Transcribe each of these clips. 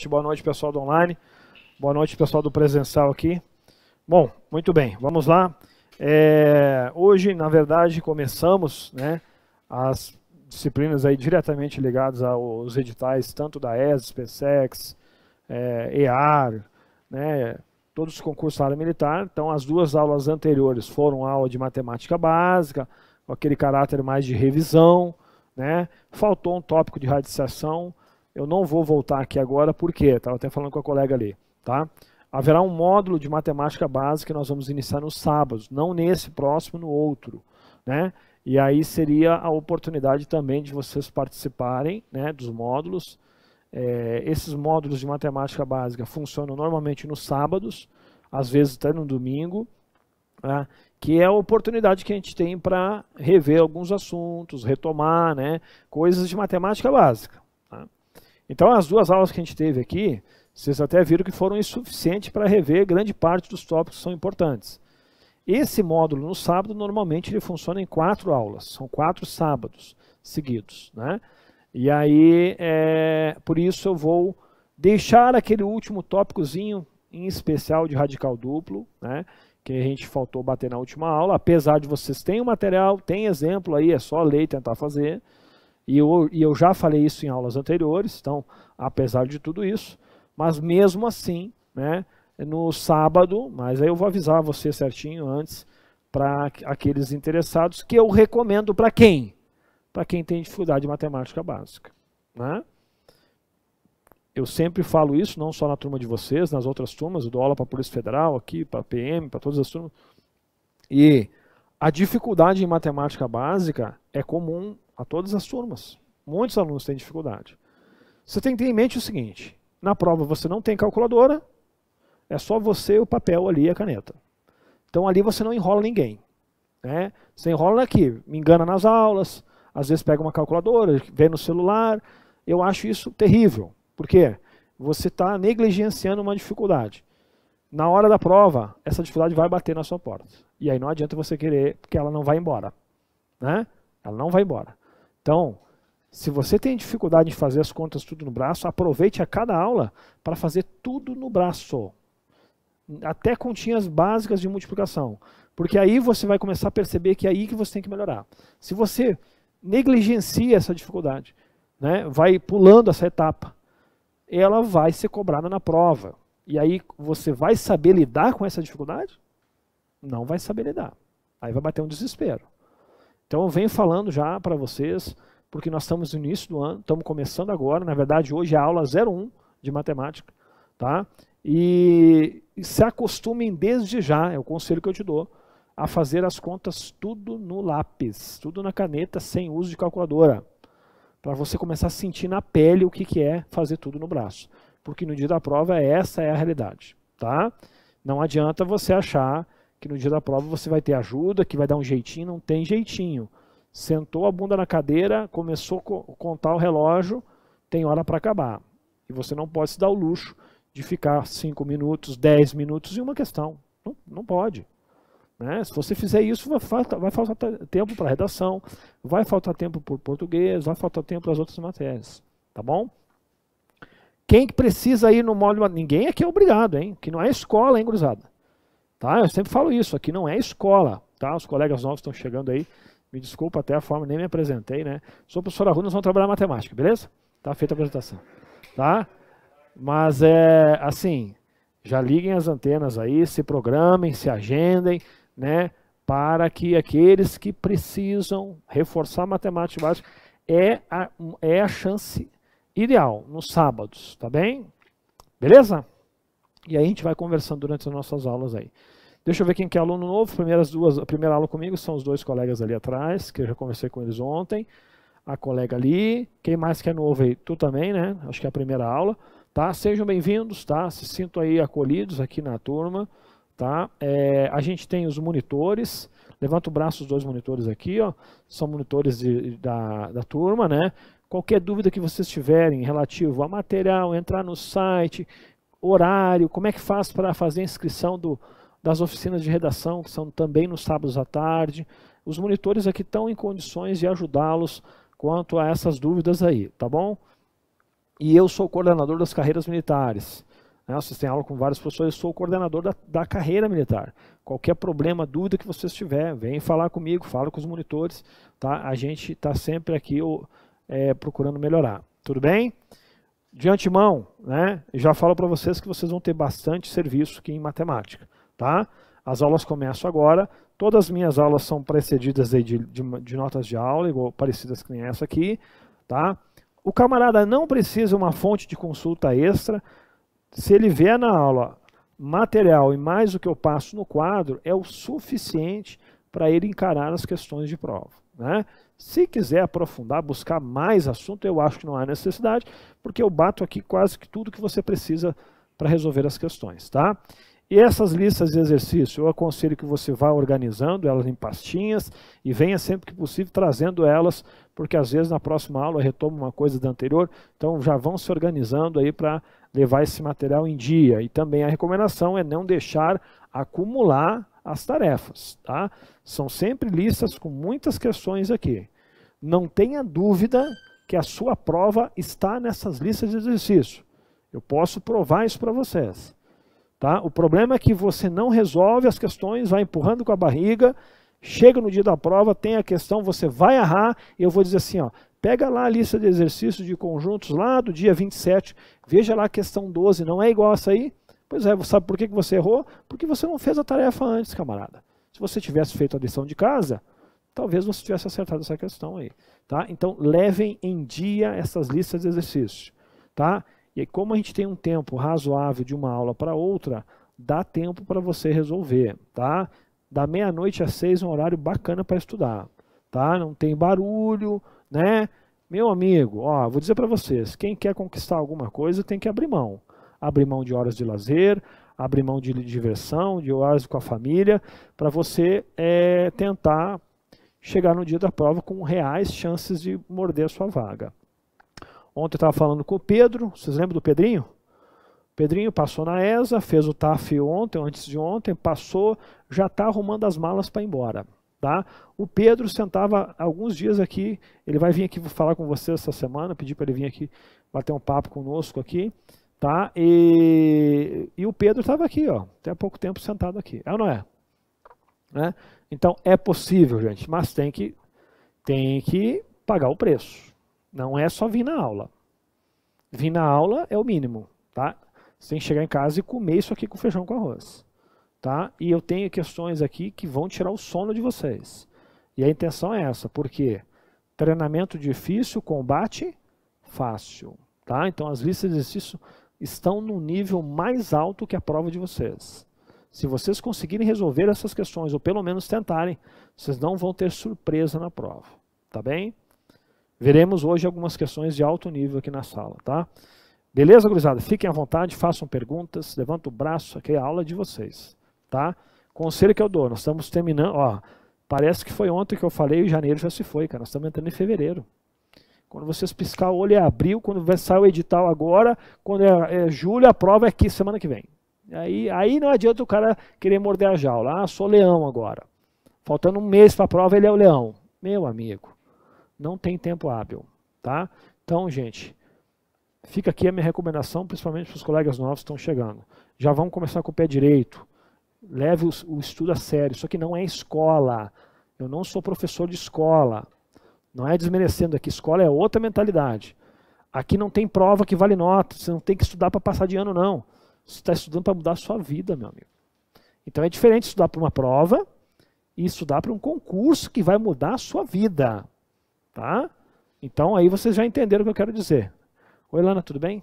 boa noite pessoal do online, boa noite pessoal do presencial aqui. Bom, muito bem, vamos lá. Hoje, na verdade, começamos, né, as disciplinas aí diretamente ligadas aos editais, tanto da ESA, SpaceX, EAR, né, todos os concursos da área militar. Então, as duas aulas anteriores foram aula de matemática básica, com aquele caráter mais de revisão, né? Faltou um tópico de radiciação. Eu não vou voltar aqui agora, porque estava até falando com a colega ali, tá? Haverá um módulo de matemática básica que nós vamos iniciar nos sábados, não nesse próximo, no outro, né? E aí seria a oportunidade também de vocês participarem, né, dos módulos. Esses módulos de matemática básica funcionam normalmente nos sábados, às vezes até no domingo, né, que é a oportunidade que a gente tem para rever alguns assuntos, retomar, né, coisas de matemática básica. Tá? Então as duas aulas que a gente teve aqui, vocês até viram que foram insuficientes para rever grande parte dos tópicos que são importantes. Esse módulo no sábado, normalmente ele funciona em 4 aulas, são 4 sábados seguidos, né? E aí, por isso eu vou deixar aquele último tópicozinho em especial de radical duplo, né, que a gente faltou bater na última aula, apesar de vocês terem o material, tem exemplo aí, é só ler e tentar fazer, e eu já falei isso em aulas anteriores, então, apesar de tudo isso, mas mesmo assim, né, no sábado, mas aí eu vou avisar você certinho antes, para aqueles interessados, que eu recomendo para quem? Para quem tem dificuldade de matemática básica, né? Eu sempre falo isso, não só na turma de vocês, nas outras turmas, eu dou aula para a Polícia Federal, aqui, para a PM, para todas as turmas. E a dificuldade em matemática básica é comum a todas as turmas. Muitos alunos têm dificuldade. Você tem que ter em mente o seguinte, na prova você não tem calculadora, é só você, o papel ali e a caneta. Então ali você não enrola ninguém, né? Você enrola aqui, me engana nas aulas, às vezes pega uma calculadora, vê no celular. Eu acho isso terrível. Por quê? Você está negligenciando uma dificuldade. Na hora da prova, essa dificuldade vai bater na sua porta. E aí não adianta você querer, porque ela não vai embora, né? Ela não vai embora. Então, se você tem dificuldade em fazer as contas tudo no braço, aproveite a cada aula para fazer tudo no braço. Até continhas básicas de multiplicação. Porque aí você vai começar a perceber que é aí que você tem que melhorar. Se você negligencia essa dificuldade, né, vai pulando essa etapa, ela vai ser cobrada na prova. E aí você vai saber lidar com essa dificuldade? Não vai saber lidar. Aí vai bater um desespero. Então eu venho falando já para vocês, porque nós estamos no início do ano, estamos começando agora, na verdade hoje é a aula 01 de matemática, tá? E se acostumem desde já, é o conselho que eu te dou, a fazer as contas tudo no lápis, tudo na caneta, sem uso de calculadora. Para você começar a sentir na pele o que é fazer tudo no braço. Porque no dia da prova essa é a realidade. Tá? Não adianta você achar que no dia da prova você vai ter ajuda, que vai dar um jeitinho, não tem jeitinho. Sentou a bunda na cadeira, começou a contar o relógio, tem hora para acabar. E você não pode se dar o luxo de ficar 5 minutos, 10 minutos em uma questão. Não pode. Né? Se você fizer isso, vai faltar tempo para redação, vai faltar tempo para português, vai faltar tempo para as outras matérias. Tá bom? Quem que precisa ir no módulo? Ninguém aqui é obrigado, hein? Que não é escola, hein, gurizada? Tá? Eu sempre falo isso, aqui não é escola. Tá? Os colegas novos estão chegando aí. Me desculpa até a forma, nem me apresentei, né? Sou professor Arruda, nós vamos trabalhar matemática, beleza? Tá feita a apresentação. Tá? Mas assim, já liguem as antenas aí, se programem, se agendem, né, para que aqueles que precisam reforçar a matemática básica é a chance ideal, nos sábados, tá bem? Beleza? E aí a gente vai conversando durante as nossas aulas aí. Deixa eu ver quem que é aluno novo. A primeira aula comigo são os 2 colegas ali atrás, que eu já conversei com eles ontem. A colega ali. Quem mais que é novo aí? Tu também, né? Acho que é a primeira aula. Tá? Sejam bem-vindos, tá? Se sintam aí acolhidos aqui na turma. Tá? A gente tem os monitores, levanta o braço os 2 monitores aqui, ó, são monitores da turma, né? Qualquer dúvida que vocês tiverem relativo a material, entrar no site, horário, como é que faz para fazer a inscrição das oficinas de redação, que são também nos sábados à tarde, os monitores aqui estão em condições de ajudá-los quanto a essas dúvidas aí, tá bom? E eu sou coordenador das carreiras militares. Né? Vocês têm aula com vários professores, eu sou o coordenador da carreira militar. Qualquer problema, dúvida que vocês tiverem, vem falar comigo, fala com os monitores. Tá? A gente está sempre aqui procurando melhorar. Tudo bem? De antemão, né, já falo para vocês que vocês vão ter bastante serviço aqui em matemática. Tá? As aulas começam agora. Todas as minhas aulas são precedidas aí de notas de aula, igual parecidas com essa aqui. Tá? O camarada não precisa uma fonte de consulta extra. Se ele vier na aula material e mais o que eu passo no quadro, é o suficiente para ele encarar as questões de prova. Né? Se quiser aprofundar, buscar mais assunto, eu acho que não há necessidade, porque eu bato aqui quase que tudo que você precisa para resolver as questões. Tá? E essas listas de exercício, eu aconselho que você vá organizando elas em pastinhas e venha sempre que possível trazendo elas, porque às vezes na próxima aula eu retomo uma coisa da anterior, então já vão se organizando aí para levar esse material em dia. E também a recomendação é não deixar acumular as tarefas. Tá? São sempre listas com muitas questões aqui. Não tenha dúvida que a sua prova está nessas listas de exercício. Eu posso provar isso para vocês. Tá? O problema é que você não resolve as questões, vai empurrando com a barriga, chega no dia da prova, tem a questão, você vai errar, e eu vou dizer assim, ó, pega lá a lista de exercícios de conjuntos lá do dia 27, veja lá a questão 12, não é igual essa aí? Pois é, sabe por que você errou? Porque você não fez a tarefa antes, camarada. Se você tivesse feito a lição de casa, talvez você tivesse acertado essa questão aí. Tá? Então, levem em dia essas listas de exercícios. Tá? E aí, como a gente tem um tempo razoável de uma aula para outra, dá tempo para você resolver. Tá? Da meia-noite às 6 é um horário bacana para estudar. Tá? Não tem barulho, né? Meu amigo, ó, vou dizer para vocês, quem quer conquistar alguma coisa tem que abrir mão. Abrir mão de horas de lazer, abrir mão de diversão, de horas com a família, para você tentar chegar no dia da prova com reais chances de morder a sua vaga. Ontem eu estava falando com o Pedro, vocês lembram do Pedrinho? O Pedrinho passou na ESA, fez o TAF ontem, antes de ontem, passou, já está arrumando as malas para ir embora. Tá? O Pedro sentava alguns dias aqui, ele vai vir aqui falar com vocês essa semana, pedi para ele vir aqui bater um papo conosco aqui. Tá? E o Pedro estava aqui, ó, até há pouco tempo sentado aqui. É ou não é? Né? Então é possível, gente, mas tem que pagar o preço. Não é só vir na aula. Vir na aula é o mínimo. Tá? Você tem que chegar em casa e comer isso aqui com feijão com arroz. Tá? E eu tenho questões aqui que vão tirar o sono de vocês. E a intenção é essa, porque treinamento difícil, combate fácil. Tá? Então as listas de exercício estão no nível mais alto que a prova de vocês. Se vocês conseguirem resolver essas questões, ou pelo menos tentarem, vocês não vão ter surpresa na prova. Tá bem? Veremos hoje algumas questões de alto nível aqui na sala. Tá? Beleza, gurizada? Fiquem à vontade, façam perguntas, levantem o braço, aqui é a aula de vocês. Tá? Conselho que eu dou, nós estamos terminando, ó, parece que foi ontem que eu falei, e janeiro já se foi, cara, nós estamos entrando em fevereiro. Quando vocês piscar o olho é abril, quando vai sair o edital agora, quando é julho, a prova é aqui semana que vem. Aí não adianta o cara querer morder a jaula. Ah, sou leão agora. Faltando um mês para a prova, ele é o leão. Meu amigo, não tem tempo hábil. Tá? Então, gente, fica aqui a minha recomendação, principalmente para os colegas novos que estão chegando. Já vamos começar com o pé direito. Leve o estudo a sério. Isso aqui não é escola. Eu não sou professor de escola. Não é desmerecendo aqui, escola é outra mentalidade. Aqui não tem prova que vale nota, você não tem que estudar para passar de ano, não. Você está estudando para mudar a sua vida, meu amigo. Então é diferente estudar para uma prova e estudar para um concurso que vai mudar a sua vida. Tá? Então aí vocês já entenderam o que eu quero dizer. Oi, Lana, tudo bem?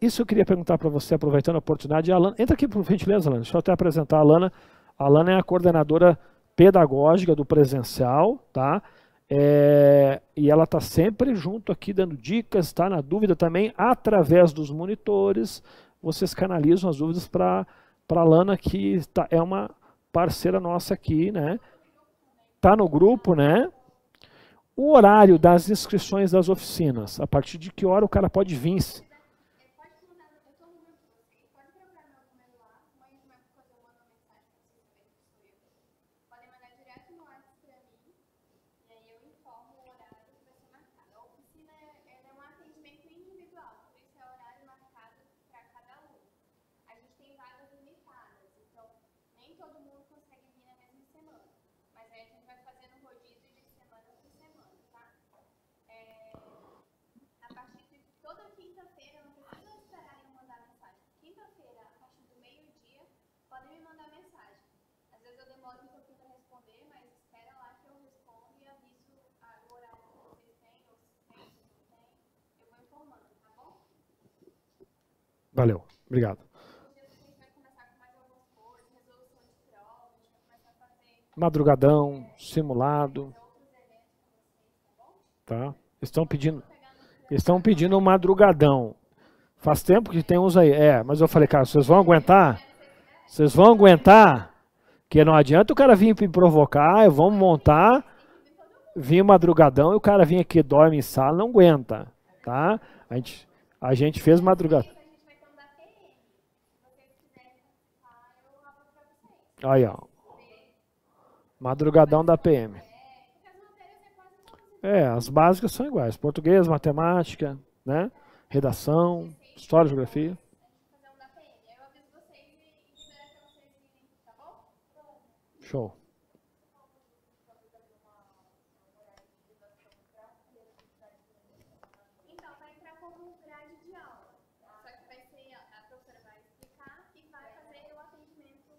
Isso eu queria perguntar para você, aproveitando a oportunidade. A Lana, entra aqui por gentileza, Lana. Deixa eu até apresentar a Lana. A Lana é a coordenadora pedagógica do presencial, tá? E ela está sempre junto aqui dando dicas, tá? Na dúvida também, através dos monitores, vocês canalizam as dúvidas para a Lana, que é uma parceira nossa aqui, né? Tá no grupo, né? O horário das inscrições das oficinas, a partir de que hora o cara pode vir? todo mundo consegue vir na mesma semana. Mas aí a gente vai fazendo um rodízio de semana por semana, tá? A partir de toda quinta-feira, não precisa esperar eu mandar mensagem. Quinta-feira, a partir do meio-dia, podem me mandar mensagem. Às vezes eu demoro um pouquinho para responder, mas espera lá que eu respondo e aviso o horário que vocês têm, ou se tem, se não tem. Eu vou informando, tá bom? Valeu, obrigado. Madrugadão, simulado. Tá? Estão pedindo um madrugadão. Faz tempo que tem uns aí. Mas eu falei, cara, vocês vão aguentar? Vocês vão aguentar? Que não adianta o cara vir me provocar, vamos montar, vir madrugadão e o cara vir aqui, dorme em sala, não aguenta. Tá? A gente fez madrugadão. Aí, ó. Madrugadão da PM. As básicas são iguais. Português, matemática, né? Redação, história, geografia. Show. Então, vai entrar como grade de aula. Só que vai ser, a professora vai explicar e vai fazer o atendimento.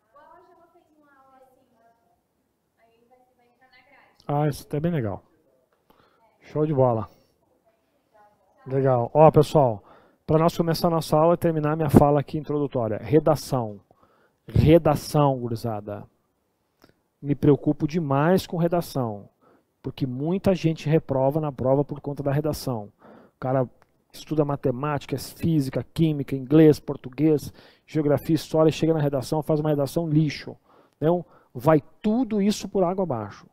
Igual hoje ela fez uma aula assim. Aí vai entrar na grade. Isso tá bem legal. Show de bola. Legal. Ó, pessoal, para nós começar a nossa aula e terminar minha fala aqui introdutória. Redação. Redação, gurizada. Me preocupo demais com redação, porque muita gente reprova na prova por conta da redação. O cara estuda matemática, física, química, inglês, português, geografia, história, chega na redação, faz uma redação lixo. Então, vai tudo isso por água abaixo.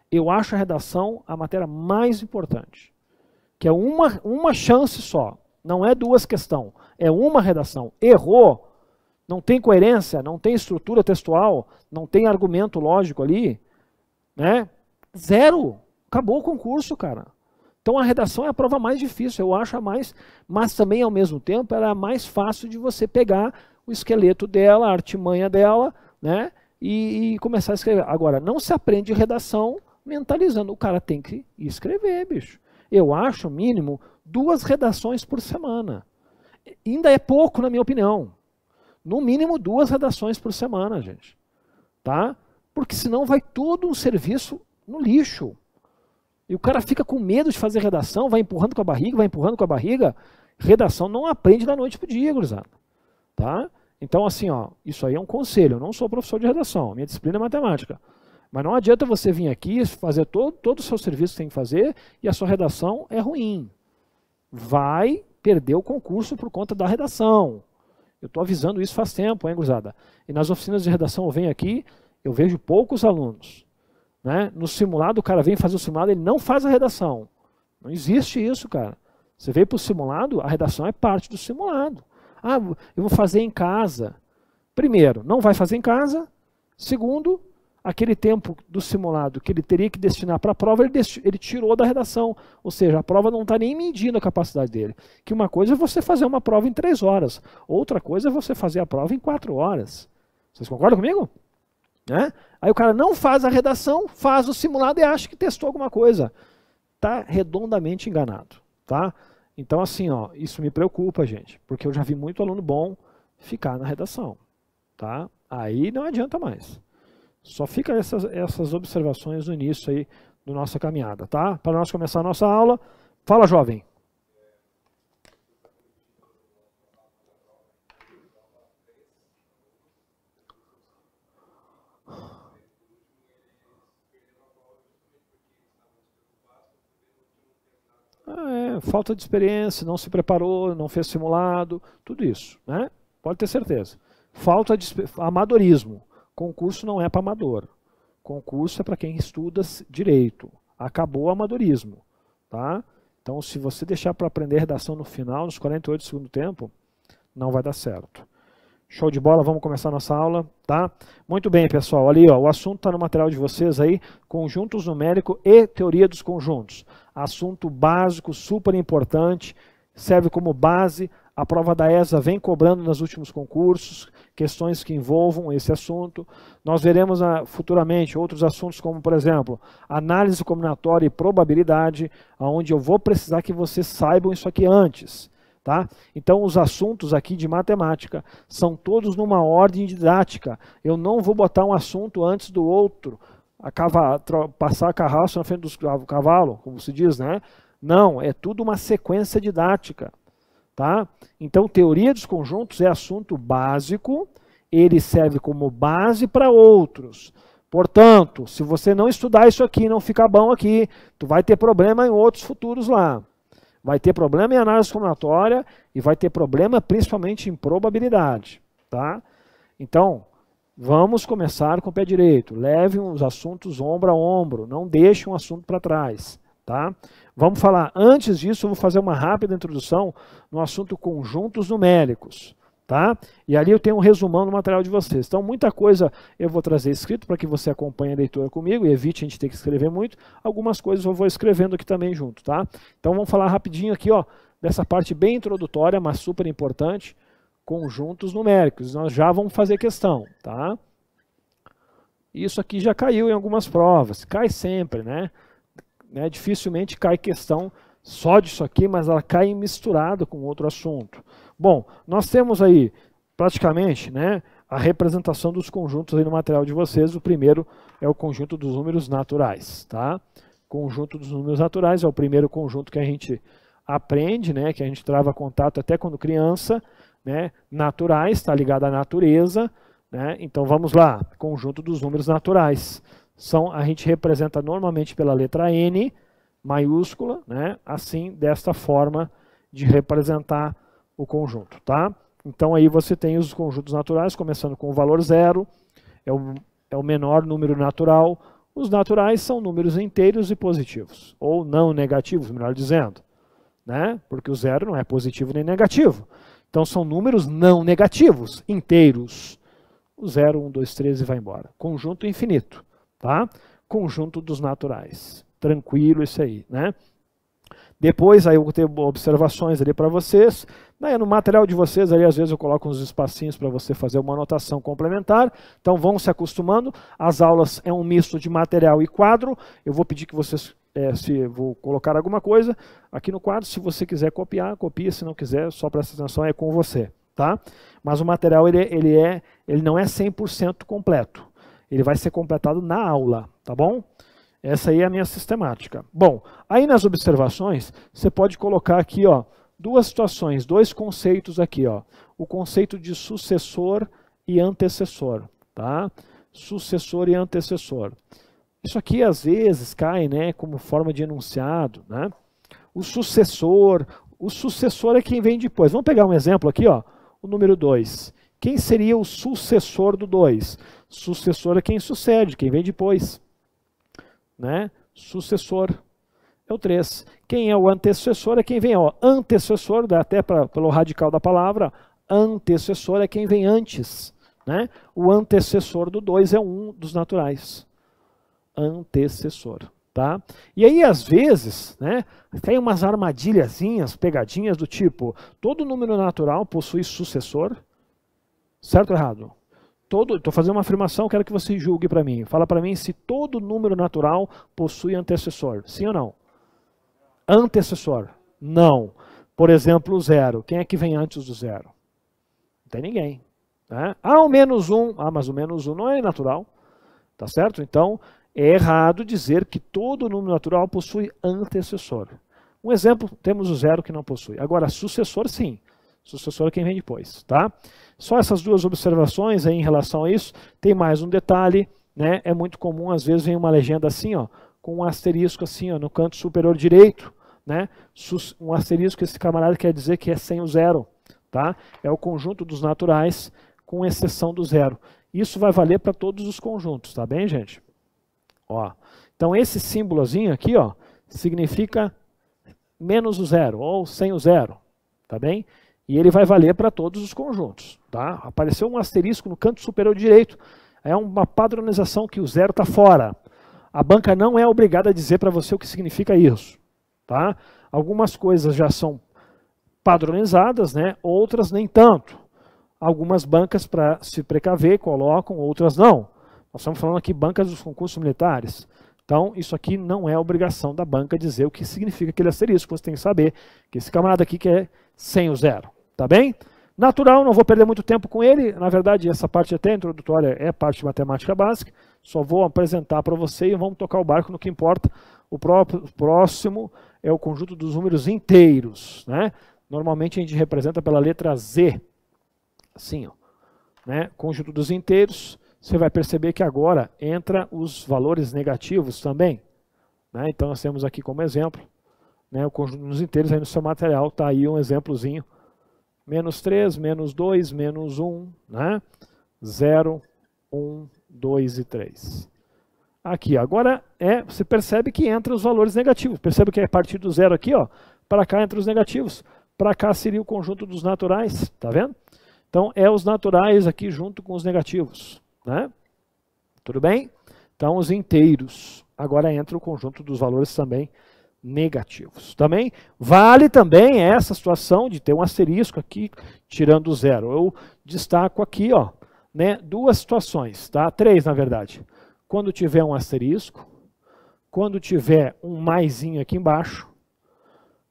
Eu acho a redação a matéria mais importante, que é uma chance só, não é duas questões, é uma redação. Errou, não tem coerência, não tem estrutura textual, não tem argumento lógico ali, né? Zero, acabou o concurso, cara. Então a redação é a prova mais difícil, eu acho a mais, mas também ao mesmo tempo ela é a mais fácil de você pegar o esqueleto dela, a artimanha dela, né? E começar a escrever. Agora, não se aprende redação mentalizando, o cara tem que escrever, bicho. Eu acho, mínimo, 2 redações por semana. Ainda é pouco, na minha opinião. No mínimo 2 redações por semana, gente. Tá? Porque senão vai todo um serviço no lixo. E o cara fica com medo de fazer redação, vai empurrando com a barriga, vai empurrando com a barriga. Redação não aprende da noite para o dia, gurizada. Tá? Então, assim, ó, isso aí é um conselho. Eu não sou professor de redação, minha disciplina é matemática. Mas não adianta você vir aqui, fazer todo o seu serviço que tem que fazer e a sua redação é ruim. Vai perder o concurso por conta da redação. Eu estou avisando isso faz tempo, hein, gurizada? E nas oficinas de redação eu venho aqui, eu vejo poucos alunos. Né? No simulado, o cara vem fazer o simulado, ele não faz a redação. Não existe isso, cara. Você veio para o simulado, a redação é parte do simulado. Ah, eu vou fazer em casa. Primeiro, não vai fazer em casa. Segundo, aquele tempo do simulado que ele teria que destinar para a prova, ele tirou da redação. Ou seja, a prova não está nem medindo a capacidade dele. Que uma coisa é você fazer uma prova em 3 horas. Outra coisa é você fazer a prova em 4 horas. Vocês concordam comigo? Né? Aí o cara não faz a redação, faz o simulado e acha que testou alguma coisa. Está redondamente enganado. Tá? Então, assim, ó, isso me preocupa, gente. Porque eu já vi muito aluno bom ficar na redação. Tá? Aí não adianta mais. Só fica essas observações no início aí da nossa caminhada, tá? Para nós começar a nossa aula. Fala, jovem. Falta de experiência, não se preparou, não fez simulado, tudo isso, né? Pode ter certeza. Falta de amadorismo. Concurso não é para amador. Concurso é para quem estuda direito. Acabou o amadorismo. Tá? Então, se você deixar para aprender redação no final, nos 48 do segundo tempo, não vai dar certo. Show de bola, vamos começar a nossa aula. Tá? Muito bem, pessoal. Ali, ó, o assunto está no material de vocês aí, conjuntos numéricos e teoria dos conjuntos. Assunto básico, super importante. serve como base. A prova da ESA vem cobrando nos últimos concursos questões que envolvam esse assunto. Nós veremos futuramente outros assuntos como, por exemplo, análise combinatória e probabilidade, onde eu vou precisar que vocês saibam isso aqui antes. Tá? Então, os assuntos aqui de matemática são todos numa ordem didática. Eu não vou botar um assunto antes do outro, passar a carroça na frente do cavalo, como se diz, né? Não, é tudo uma sequência didática. Tá? Então, teoria dos conjuntos é assunto básico, ele serve como base para outros. Portanto, se você não estudar isso aqui, não ficar bom aqui, tu vai ter problema em outros futuros lá. Vai ter problema em análise combinatória e vai ter problema principalmente em probabilidade. Tá? Então, vamos começar com o pé direito. Leve os assuntos ombro a ombro, não deixe um assunto para trás. Tá? Vamos falar, antes disso, eu vou fazer uma rápida introdução no assunto conjuntos numéricos. Tá? E ali eu tenho um resumão no material de vocês. Então, muita coisa eu vou trazer escrito para que você acompanhe a leitura comigo e evite a gente ter que escrever muito. Algumas coisas eu vou escrevendo aqui também junto. Tá? Então, vamos falar rapidinho aqui, ó, dessa parte bem introdutória, mas super importante, conjuntos numéricos. Nós já vamos fazer questão. Tá? Isso aqui já caiu em algumas provas, cai sempre, né? Dificilmente cai questão só disso aqui, mas ela cai misturada com outro assunto. Bom, nós temos aí praticamente, né, a representação dos conjuntos aí no material de vocês. O primeiro é o conjunto dos números naturais. Tá? Conjunto dos números naturais é o primeiro conjunto que a gente aprende, né, que a gente trava contato até quando criança. Né, naturais, está ligado à natureza. Né? Então vamos lá, conjunto dos números naturais. A gente representa normalmente pela letra N, maiúscula, né? Assim, desta forma de representar o conjunto. Tá? Então aí você tem os conjuntos naturais, começando com o valor 0, é o menor número natural. Os naturais são números inteiros e positivos, ou não negativos, melhor dizendo. Né? Porque o 0 não é positivo nem negativo. Então são números não negativos, inteiros. O 0, 1, 2, 3 e vai embora. Conjunto infinito. Tá? Conjunto dos naturais. Tranquilo isso aí. Né? Depois aí eu vou ter observações ali para vocês. No material de vocês, ali, às vezes eu coloco uns espacinhos para você fazer uma anotação complementar. Então vão se acostumando. As aulas é um misto de material e quadro. Eu vou pedir que vocês, vou colocar alguma coisa aqui no quadro. Se você quiser copiar, copia. Se não quiser, só presta atenção, é com você. Tá? Mas o material ele não é 100% completo. Ele vai ser completado na aula, tá bom? Essa aí é a minha sistemática. Bom, aí nas observações, você pode colocar aqui, ó, duas situações, dois conceitos aqui, ó. O conceito de sucessor e antecessor, tá? Sucessor e antecessor. Isso aqui, às vezes, cai, né, como forma de enunciado, né? O sucessor é quem vem depois. Vamos pegar um exemplo aqui, ó, o número 2. Quem seria o sucessor do 2? Sucessor é quem sucede, quem vem depois. Né? Sucessor é o 3. Quem é o antecessor é quem vem. Ó, antecessor, dá até pelo radical da palavra, antecessor é quem vem antes. Né? O antecessor do 2 é um dos naturais. Antecessor. Tá? E aí, às vezes, né, tem umas armadilhazinhas, pegadinhas do tipo, todo número natural possui sucessor. Certo ou errado? Estou fazendo uma afirmação, quero que você julgue para mim. Fala para mim se todo número natural possui antecessor. Sim ou não? Antecessor. Não. Por exemplo, o 0. Quem é que vem antes do 0? Não tem ninguém. Né? O menos 1. Mas o menos 1 não é natural. Tá certo? Então, é errado dizer que todo número natural possui antecessor. Um exemplo, temos o 0 que não possui. Agora, sucessor, sim. Sucessor é quem vem depois. Tá? Só essas duas observações aí em relação a isso. Tem mais um detalhe, né? É muito comum, às vezes, vem uma legenda assim, ó, com um asterisco assim, ó, no canto superior direito. Né? Um asterisco, esse camarada quer dizer que é sem o 0. Tá? É o conjunto dos naturais, com exceção do 0. Isso vai valer para todos os conjuntos, tá bem, gente? Ó. Então, esse símbolozinho aqui, ó, significa menos o 0, ou sem o 0. Tá bem? E ele vai valer para todos os conjuntos. Tá? Apareceu um asterisco no canto superior direito. É uma padronização que o 0 está fora. A banca não é obrigada a dizer para você o que significa isso. Tá? Algumas coisas já são padronizadas, né? Outras nem tanto. Algumas bancas, para se precaver, colocam, outras não. Nós estamos falando aqui bancas dos concursos militares. Então, isso aqui não é obrigação da banca dizer o que significa aquele asterisco. Você tem que saber que esse camarada aqui quer sem o zero. Tá bem? Natural, não vou perder muito tempo com ele. Na verdade, essa parte até introdutória é parte de matemática básica. Só vou apresentar para você e vamos tocar o barco no que importa. O próximo é o conjunto dos números inteiros, né? Normalmente a gente representa pela letra Z. Assim, ó, né? Conjunto dos inteiros. Você vai perceber que agora entra os valores negativos também, né? Então nós temos aqui como exemplo, né, o conjunto dos inteiros. Aí no seu material está aí um exemplozinho. Menos 3, menos 2, menos 1, né? 0, 1, 2 e 3. Aqui, agora você percebe que entra os valores negativos. Percebe que é a partir do zero aqui, ó, para cá entra os negativos. Para cá seria o conjunto dos naturais, tá vendo? Então, é os naturais aqui junto com os negativos, né? Tudo bem? Então, os inteiros. Agora entra o conjunto dos valores também negativos. Também vale também essa situação de ter um asterisco aqui, tirando o zero. Eu destaco aqui, ó, né, duas situações, tá? 3, na verdade. Quando tiver um asterisco, quando tiver um maisinho aqui embaixo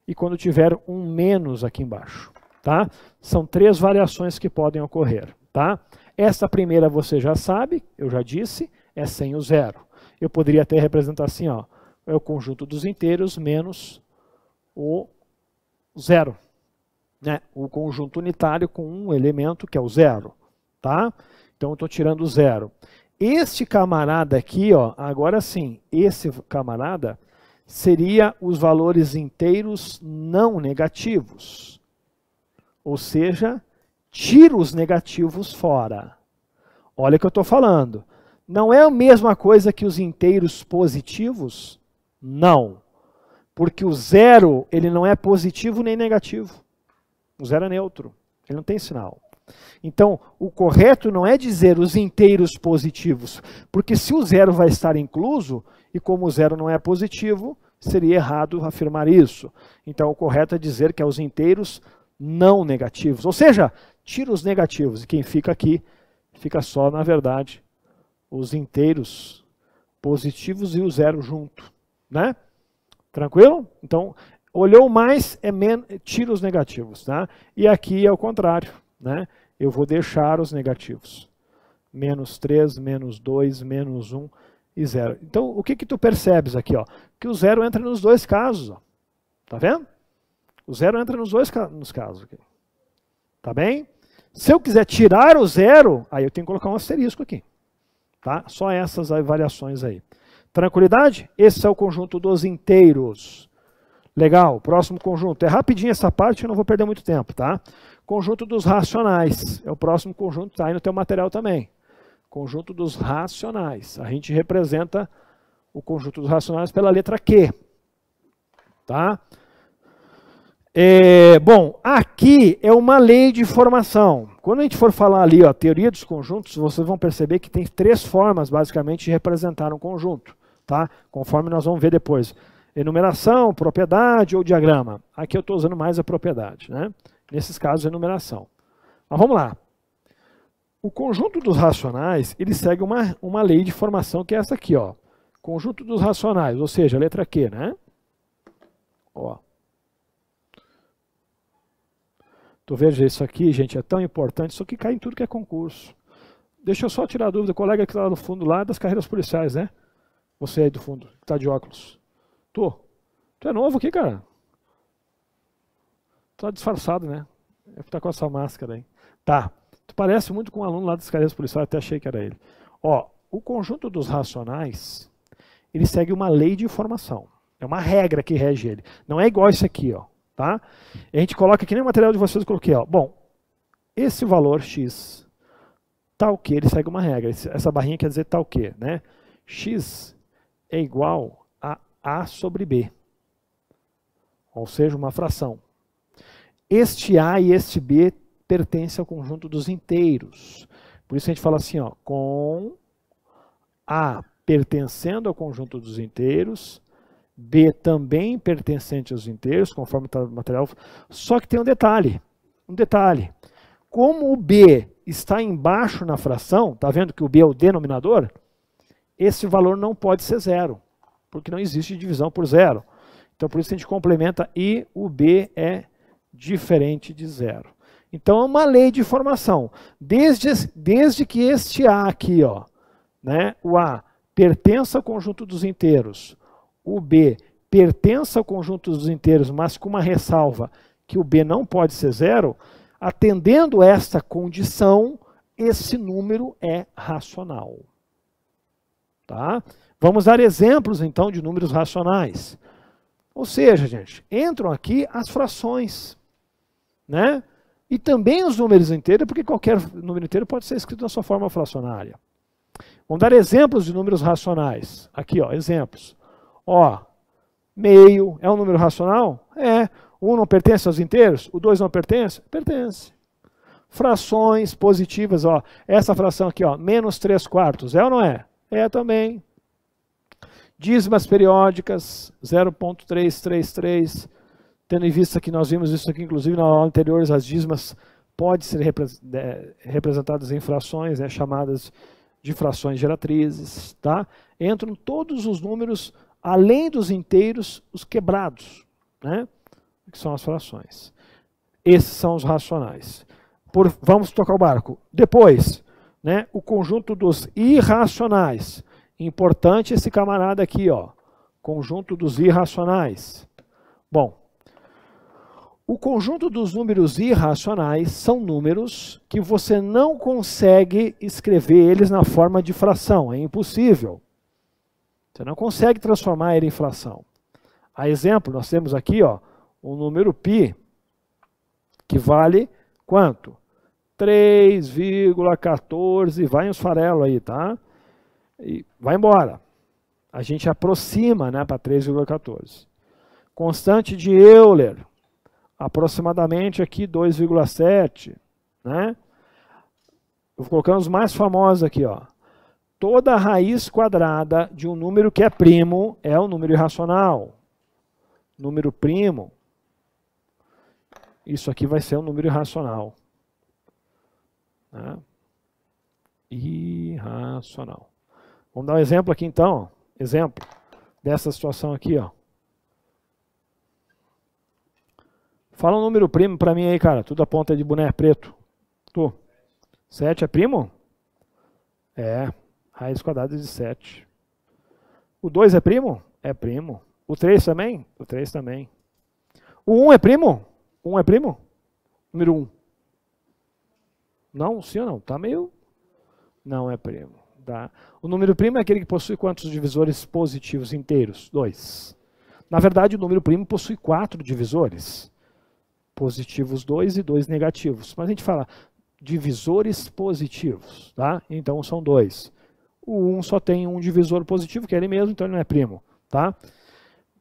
e quando tiver um menos aqui embaixo, tá? São 3 variações que podem ocorrer, tá? Essa primeira você já sabe, eu já disse, é sem o zero. Eu poderia até representar assim, ó, é o conjunto dos inteiros menos o zero, né? O conjunto unitário com um elemento que é o zero, tá? Então eu estou tirando o zero. Este camarada aqui, ó, agora sim, esse camarada seria os valores inteiros não negativos. Ou seja, tira os negativos fora. Olha o que eu estou falando. Não é a mesma coisa que os inteiros positivos? Não. Porque o zero, ele não é positivo nem negativo. O zero é neutro. Ele não tem sinal. Então, o correto não é dizer os inteiros positivos. Porque se o zero vai estar incluso, e como o zero não é positivo, seria errado afirmar isso. Então, o correto é dizer que é os inteiros não negativos. Ou seja, tira os negativos. E quem fica aqui, fica só, na verdade, os inteiros positivos e o zero junto, né? Tranquilo? Então, olhou mais, tira os negativos, tá? E aqui é o contrário, né? Eu vou deixar os negativos. Menos 3, menos 2, menos 1 e 0. Então, o que tu percebes aqui, ó? Que o zero entra nos dois casos, ó. Tá vendo? O zero entra nos dois casos aqui. Tá bem? Se eu quiser tirar o zero, aí eu tenho que colocar um asterisco aqui. Tá? Só essas variações aí. Tranquilidade? Esse é o conjunto dos inteiros. Legal, próximo conjunto. É rapidinho essa parte, eu não vou perder muito tempo, tá? Conjunto dos racionais. É o próximo conjunto, tá aí no teu material também. Conjunto dos racionais. A gente representa o conjunto dos racionais pela letra Q. Tá? Bom, aqui é uma lei de formação. Quando a gente for falar ali, ó, teoria dos conjuntos, vocês vão perceber que tem 3 formas, basicamente, de representar um conjunto, tá? Conforme nós vamos ver depois. Enumeração, propriedade ou diagrama. Aqui eu estou usando mais a propriedade, né? Nesses casos, enumeração. Mas vamos lá. O conjunto dos racionais, ele segue uma lei de formação que é essa aqui, ó. Conjunto dos racionais, ou seja, a letra Q, né? Ó. Tu veja isso aqui, gente, é tão importante, isso aqui cai em tudo que é concurso. Deixa eu só tirar a dúvida, o colega que está lá no fundo lá das carreiras policiais, né? Você aí do fundo, que está de óculos. Tu é novo aqui, cara? Tu tá disfarçado, né? É que tá com essa máscara aí. Tá, tu parece muito com um aluno lá das carreiras policiais, até achei que era ele. Ó, o conjunto dos racionais, ele segue uma lei de formação. É uma regra que rege ele. Não é igual esse aqui, ó. Tá? E a gente coloca aqui no material de vocês, eu coloquei, ó. Bom, esse valor x, tal que, ele segue uma regra. Essa barrinha quer dizer tal que, né? X é igual a A sobre B. Ou seja, uma fração. Este A e este B pertencem ao conjunto dos inteiros. Por isso a gente fala assim, ó, com A pertencendo ao conjunto dos inteiros, B também pertencente aos inteiros, conforme está o material, só que tem um detalhe. Como o B está embaixo na fração, está vendo que o B é o denominador? Esse valor não pode ser zero, porque não existe divisão por zero. Então, por isso a gente complementa e o B é diferente de zero. Então, é uma lei de formação. Desde que este A aqui, ó, né, o A pertence ao conjunto dos inteiros, o B pertence ao conjunto dos inteiros, mas com uma ressalva que o B não pode ser zero, atendendo esta condição, esse número é racional. Tá? Vamos dar exemplos, então, de números racionais. Ou seja, gente, entram aqui as frações, né? E também os números inteiros, porque qualquer número inteiro pode ser escrito na sua forma fracionária. Vamos dar exemplos de números racionais. Aqui, ó, exemplos. Ó, meio é um número racional? É. O 1 não pertence aos inteiros? O 2 não pertence? Pertence. Frações positivas, ó. Essa fração aqui, ó, menos 3/4, é ou não é? É também. Dízimas periódicas, 0,333. Tendo em vista que nós vimos isso aqui, inclusive na aula anterior, as dízimas podem ser representadas em frações, né, chamadas de frações geratrizes. Tá? Entram todos os números, além dos inteiros, os quebrados, né, que são as frações. Esses são os racionais. Vamos tocar o barco. Depois, né, o conjunto dos irracionais. Importante esse camarada aqui, ó, conjunto dos irracionais. Bom, o conjunto dos números irracionais são números que você não consegue escrever eles na forma de fração, é impossível. Você não consegue transformar ele em fração. A exemplo, nós temos aqui, ó, o número π, que vale quanto? 3,14, vai uns farelos aí, tá? E vai embora. A gente aproxima, né, para 3,14. Constante de Euler, aproximadamente aqui 2,7, né? Eu vou colocando os mais famosos aqui, ó. Toda raiz quadrada de um número que é primo é um número irracional. Número primo, isso aqui vai ser um número irracional. Né? Irracional. Vamos dar um exemplo aqui então, ó. Exemplo dessa situação aqui, ó. Fala um número primo para mim aí, cara. Tudo a ponta de boné preto. Tu. 7 é primo? É. Raiz quadrada de 7. O 2 é primo? É primo. O 3 também? O 3 também. O 1 é primo? 1 é primo? Número 1. Não? Sim ou não? Tá meio... Não é primo. Tá? O número primo é aquele que possui quantos divisores positivos inteiros? 2. Na verdade, o número primo possui 4 divisores. Positivos 2 e 2 negativos. Mas a gente fala divisores positivos. Tá? Então são 2. O 1 só tem um divisor positivo, que é ele mesmo, então ele não é primo. Tá?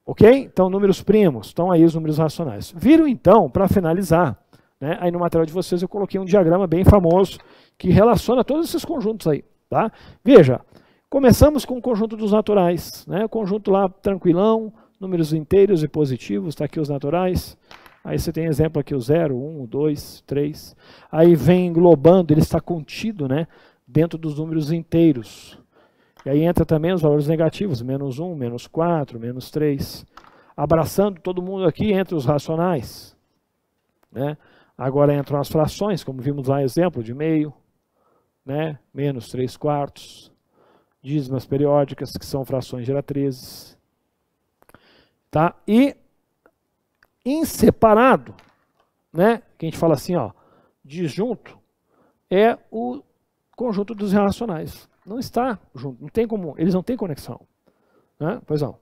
Ok? Então, números primos. Estão aí os números racionais. Viram então, para finalizar, né, aí no material de vocês eu coloquei um diagrama bem famoso que relaciona todos esses conjuntos aí. Tá? Veja, começamos com o conjunto dos naturais, né? O conjunto lá tranquilão, números inteiros e positivos, está aqui os naturais. Aí você tem exemplo aqui o 0, 1, 2, 3. Aí vem englobando, ele está contido, né, dentro dos números inteiros. E aí entra também os valores negativos, menos 1, menos 4, menos 3. Abraçando todo mundo aqui entre os racionais. Né? Agora entram as frações, como vimos lá, exemplo de meio. Né? Menos 3/4, dízimas periódicas, que são frações geratrizes. Tá? E em separado, né? Que a gente fala assim, ó, disjunto, é o conjunto dos irracionais. Não está junto, não tem como, eles não têm conexão. Né? Pois não.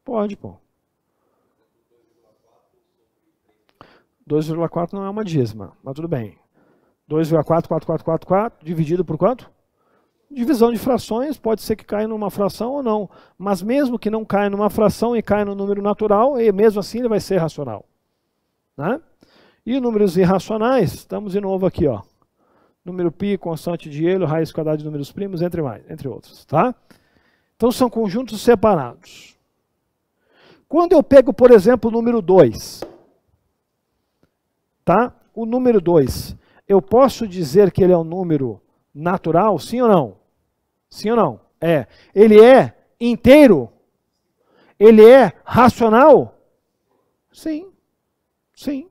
Pode, pô. 2,4 não é uma dízima, mas tudo bem. 2,44444 dividido por quanto? Divisão de frações, pode ser que caia numa fração ou não. Mas mesmo que não caia numa fração e caia no número natural, e mesmo assim ele vai ser racional. Né? E números irracionais, estamos de novo aqui, ó. número π, constante de Euler, raiz quadrada de números primos, entre outros, tá? Então são conjuntos separados. Quando eu pego, por exemplo, o número 2, tá? O número 2, eu posso dizer que ele é um número natural, sim ou não? Sim ou não? É. Ele é inteiro? Ele é racional? Sim. Sim.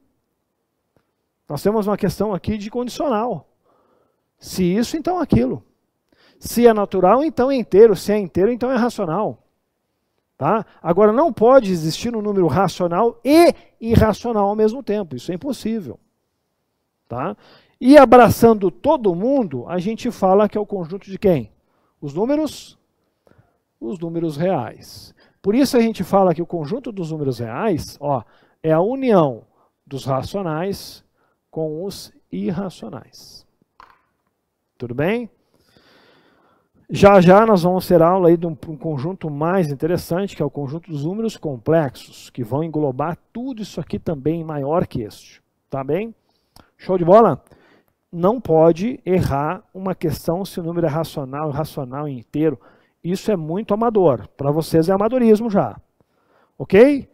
Nós temos uma questão aqui de condicional. Se isso, então aquilo. Se é natural, então é inteiro. Se é inteiro, então é racional. Tá? Agora, não pode existir um número racional e irracional ao mesmo tempo. Isso é impossível. Tá? E abraçando todo mundo, a gente fala que é o conjunto de quem? Os números reais. Por isso a gente fala que o conjunto dos números reais, ó, é a união dos racionais com os irracionais. Tudo bem? Já já nós vamos ter aula aí de um conjunto mais interessante, que é o conjunto dos números complexos, que vão englobar tudo isso aqui também maior que este. Tá bem? Show de bola? Não pode errar uma questão se o número é racional, irracional e inteiro. Isso é muito amador. Para vocês é amadorismo já. Ok?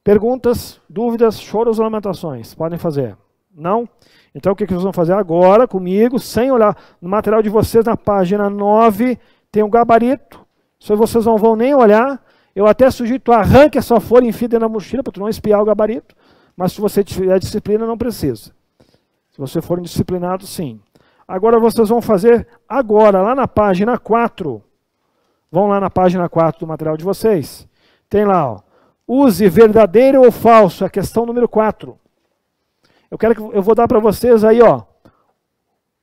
Perguntas, dúvidas, choros ou lamentações? Podem fazer. Não? Então o que vocês vão fazer agora comigo, sem olhar no material de vocês, na página 9, tem um gabarito. Isso aí vocês não vão nem olhar. Eu até sugiro que tu arranque essa folha e enfie dentro da mochila para tu não espiar o gabarito. Mas se você tiver disciplina, não precisa. Se você for indisciplinado, sim. Agora vocês vão fazer agora, lá na página 4. Vão lá na página 4 do material de vocês. Tem lá, ó, use verdadeiro ou falso, a questão número 4. Eu vou dar para vocês aí, ó,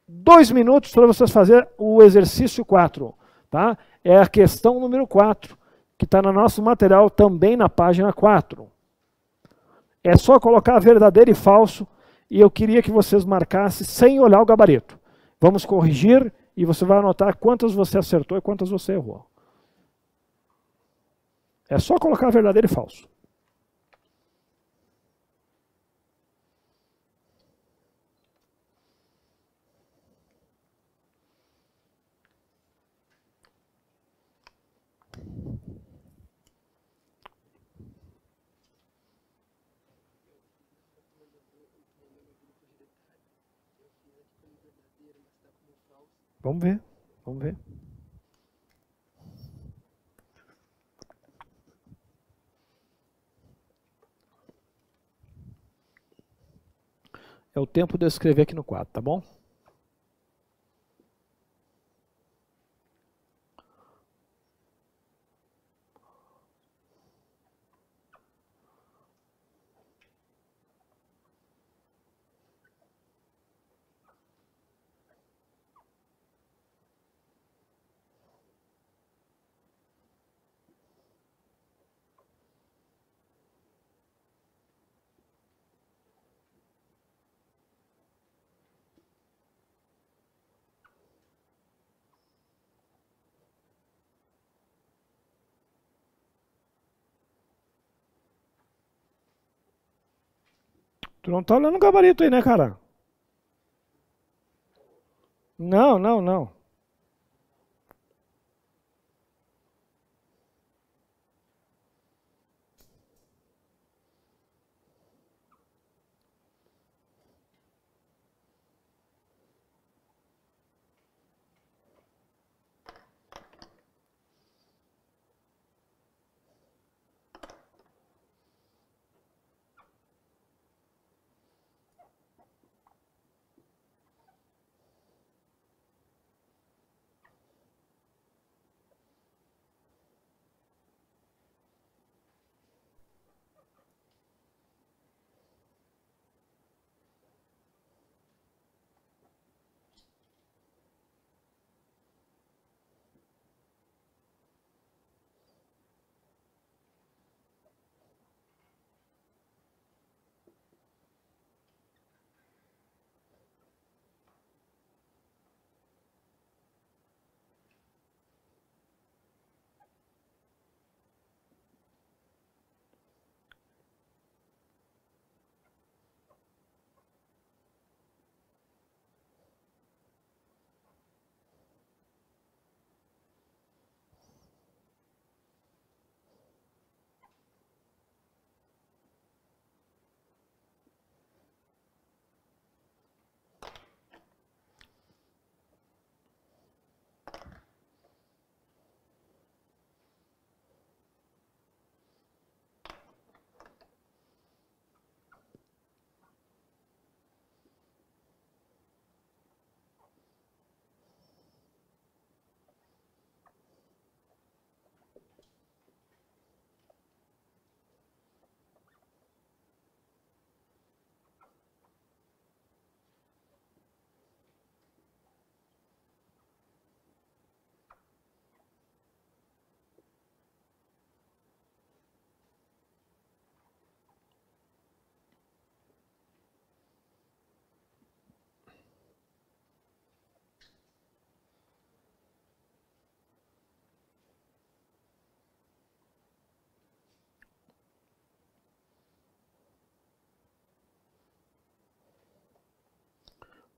2 minutos para vocês fazerem o exercício 4. Tá? É a questão número 4, que está no nosso material também na página 4. É só colocar verdadeiro e falso, e eu queria que vocês marcassem sem olhar o gabarito. Vamos corrigir e você vai anotar quantas você acertou e quantas você errou. É só colocar verdadeiro e falso. Vamos ver, vamos ver. É o tempo de eu escrever aqui no quadro, tá bom? Tu não tá olhando o gabarito aí, né, cara? Não, não, não.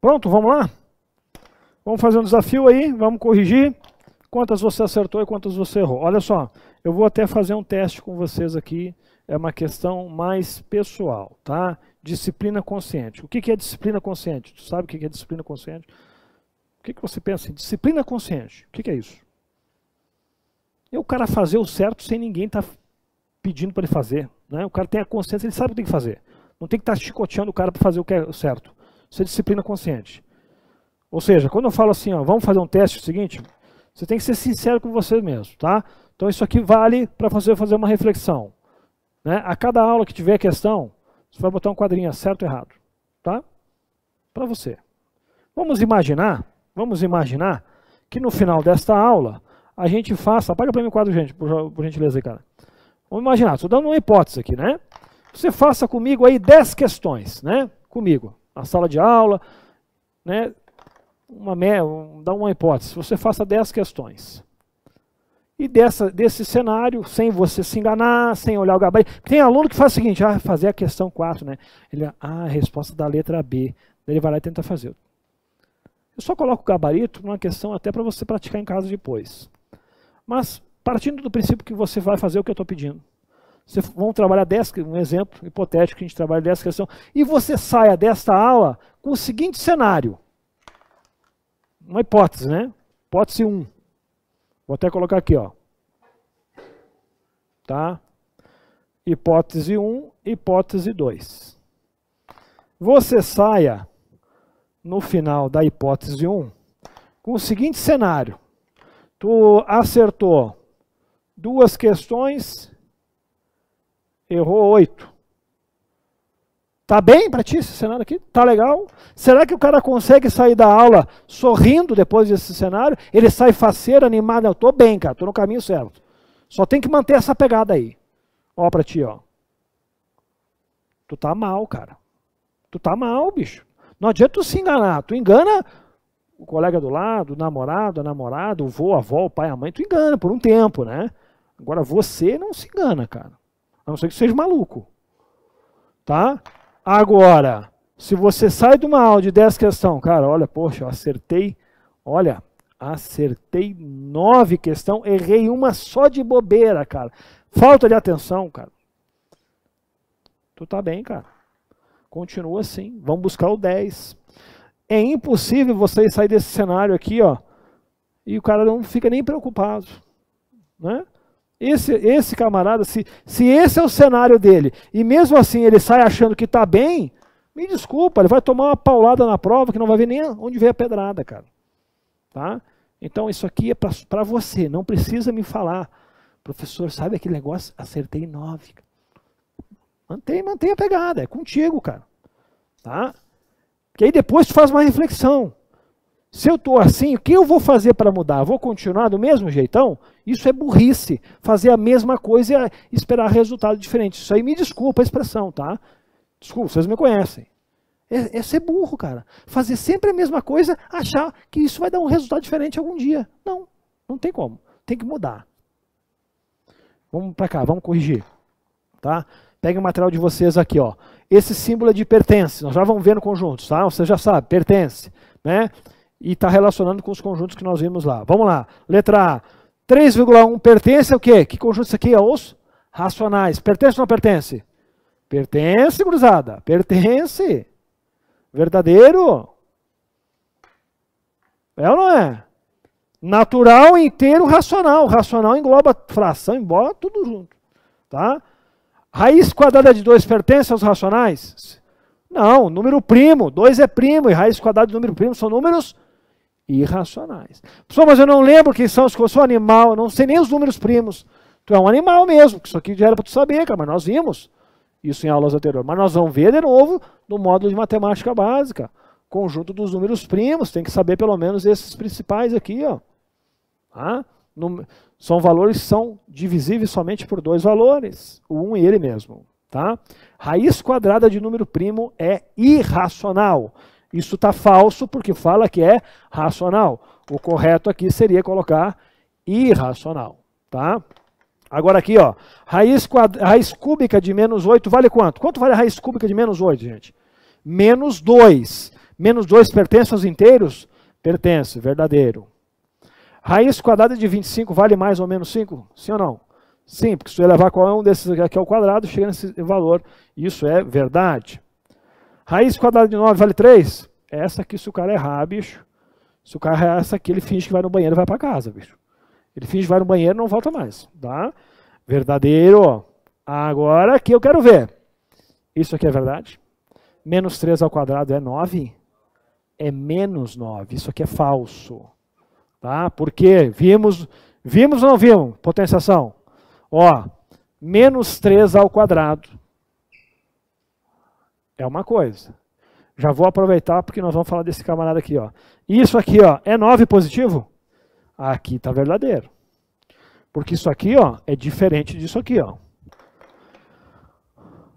Pronto, vamos lá? Vamos fazer um desafio aí, vamos corrigir. Quantas você acertou e quantas você errou. Olha só, eu vou até fazer um teste com vocês aqui. É uma questão mais pessoal, tá? Disciplina consciente. O que é disciplina consciente? Tu sabe o que é disciplina consciente? O que você pensa em disciplina consciente? O que é isso? É o cara fazer o certo sem ninguém estar pedindo para ele fazer. Né? O cara tem a consciência, ele sabe o que tem que fazer. Não tem que estar chicoteando o cara para fazer o que é o certo. Isso é disciplina consciente. Ou seja, quando eu falo assim, ó, vamos fazer um teste, é o seguinte, você tem que ser sincero com você mesmo, tá? Então isso aqui vale para você fazer uma reflexão. Né? A cada aula que tiver questão, você vai botar um quadrinho certo ou errado, tá? Para você. Vamos imaginar que no final desta aula, a gente faça... Apaga para mim o quadro, gente, por gentileza aí, cara. Vamos imaginar, estou dando uma hipótese aqui, né? Você faça comigo aí 10 questões, né? Comigo, na sala de aula, né? Dá uma hipótese, você faça 10 questões. E desse cenário, sem você se enganar, sem olhar o gabarito. Tem aluno que faz o seguinte, fazer a questão 4, né? Ele, a resposta da letra B. Ele vai lá e tenta fazer. Eu só coloco o gabarito numa questão até para você praticar em casa depois. Mas, partindo do princípio que você vai fazer o que eu estou pedindo. Vamos trabalhar 10, um exemplo hipotético que a gente trabalha 10 questões. E você saia desta aula com o seguinte cenário. Uma hipótese, né? Hipótese 1. Vou até colocar aqui, ó. Tá? Hipótese 1, hipótese 2. Você saia no final da hipótese 1 com o seguinte cenário. Tu acertou 2 questões, errou 8. Tá bem para ti esse cenário aqui? Tá legal? Será que o cara consegue sair da aula sorrindo depois desse cenário? Ele sai faceiro, animado? Eu tô bem, cara, tô no caminho certo. Só tem que manter essa pegada aí. Ó pra ti, ó. Tu tá mal, cara. Tu tá mal, bicho. Não adianta tu se enganar. Tu engana o colega do lado, o namorado, a namorada, o vô, a avó, o pai, a mãe. Tu engana por um tempo, né? Agora você não se engana, cara. A não ser que seja maluco. Tá? Agora, se você sai de uma aula de 10 questões, cara, olha, poxa, eu acertei 9 questões, errei uma só de bobeira, cara. Falta de atenção, cara. Tu tá bem, cara. Continua assim, vamos buscar o 10. É impossível você sair desse cenário aqui, ó, e o cara não fica nem preocupado, né? Esse camarada, se esse é o cenário dele, e mesmo assim ele sai achando que está bem, me desculpa, ele vai tomar uma paulada na prova que não vai ver nem onde veio a pedrada, cara. Tá? Então isso aqui é para você, não precisa me falar. Professor, sabe aquele negócio? Acertei 9. Mantenha a pegada, é contigo, cara. Tá? Que aí depois tu faz uma reflexão. Se eu estou assim, o que eu vou fazer para mudar? Vou continuar do mesmo jeitão? Isso é burrice. Fazer a mesma coisa e esperar resultado diferente. Isso aí me desculpa a expressão, tá? Desculpa, vocês me conhecem. É ser burro, cara. Fazer sempre a mesma coisa, achar que isso vai dar um resultado diferente algum dia. Não tem como. Tem que mudar. Vamos para cá, vamos corrigir. Tá? Pega o material de vocês aqui, ó. Esse símbolo é de pertence. Nós já vamos ver no conjunto, tá? Você já sabe, pertence, né? E está relacionando com os conjuntos que nós vimos lá. Vamos lá. Letra A. 3,1 pertence ao quê? Que conjunto isso aqui é? Os racionais. Pertence ou não pertence? Pertence, gurizada. Pertence. Verdadeiro. É ou não é? Natural, inteiro, racional. Racional engloba fração, engloba tudo junto. Tá? Raiz quadrada de 2 pertence aos racionais? Não, número primo. 2 é primo e raiz quadrada de número primo são números irracionais. Pessoal, mas eu não lembro quem são, eu sou animal, eu não sei nem os números primos. Tu é um animal mesmo, isso aqui já era para tu saber, cara, mas nós vimos isso em aulas anteriores. Mas nós vamos ver de novo no módulo de matemática básica. Conjunto dos números primos, tem que saber pelo menos esses principais aqui, ó. Tá? São valores que são divisíveis somente por 2 valores, o 1 e ele mesmo. Tá? Raiz quadrada de número primo é irracional. Isso está falso porque fala que é racional. O correto aqui seria colocar irracional. Tá? Agora aqui, ó, raiz cúbica de menos 8 vale quanto? Quanto vale a raiz cúbica de menos 8, gente? Menos 2. Menos 2 pertence aos inteiros? Pertence, verdadeiro. Raiz quadrada de 25 vale mais ou menos 5? Sim ou não? Sim, porque se eu elevar qualquer um desses aqui ao quadrado, chega nesse valor. Isso é verdade. Raiz quadrada de 9 vale 3? Essa aqui, se o cara errar, bicho. Se o cara errar essa aqui, ele finge que vai no banheiro e vai para casa, bicho. Ele finge que vai no banheiro e não volta mais. Tá? Verdadeiro. Agora aqui eu quero ver. Isso aqui é verdade? Menos 3 ao quadrado é 9? É menos 9. Isso aqui é falso. Tá? Por quê? Vimos ou não vimos? Potenciação. Ó, menos 3 ao quadrado é uma coisa. Já vou aproveitar porque nós vamos falar desse camarada aqui. Ó. Isso aqui ó, é 9 positivo? Aqui está verdadeiro. Porque isso aqui ó, é diferente disso aqui. Ó.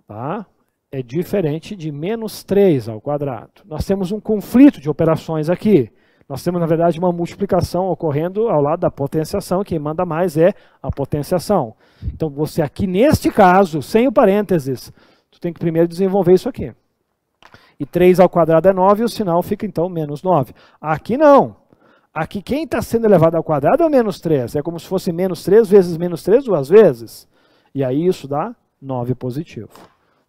Tá? É diferente de menos 3 ao quadrado. Nós temos um conflito de operações aqui. Nós temos, na verdade, uma multiplicação ocorrendo ao lado da potenciação. Quem manda mais é a potenciação. Então, você aqui, neste caso, sem o parênteses, tu tem que primeiro desenvolver isso aqui. E 3 ao quadrado é 9, e o sinal fica, então, menos 9. Aqui não. Aqui, quem está sendo elevado ao quadrado é o menos 3. É como se fosse menos 3 vezes menos 3 duas vezes. E aí, isso dá 9 positivo.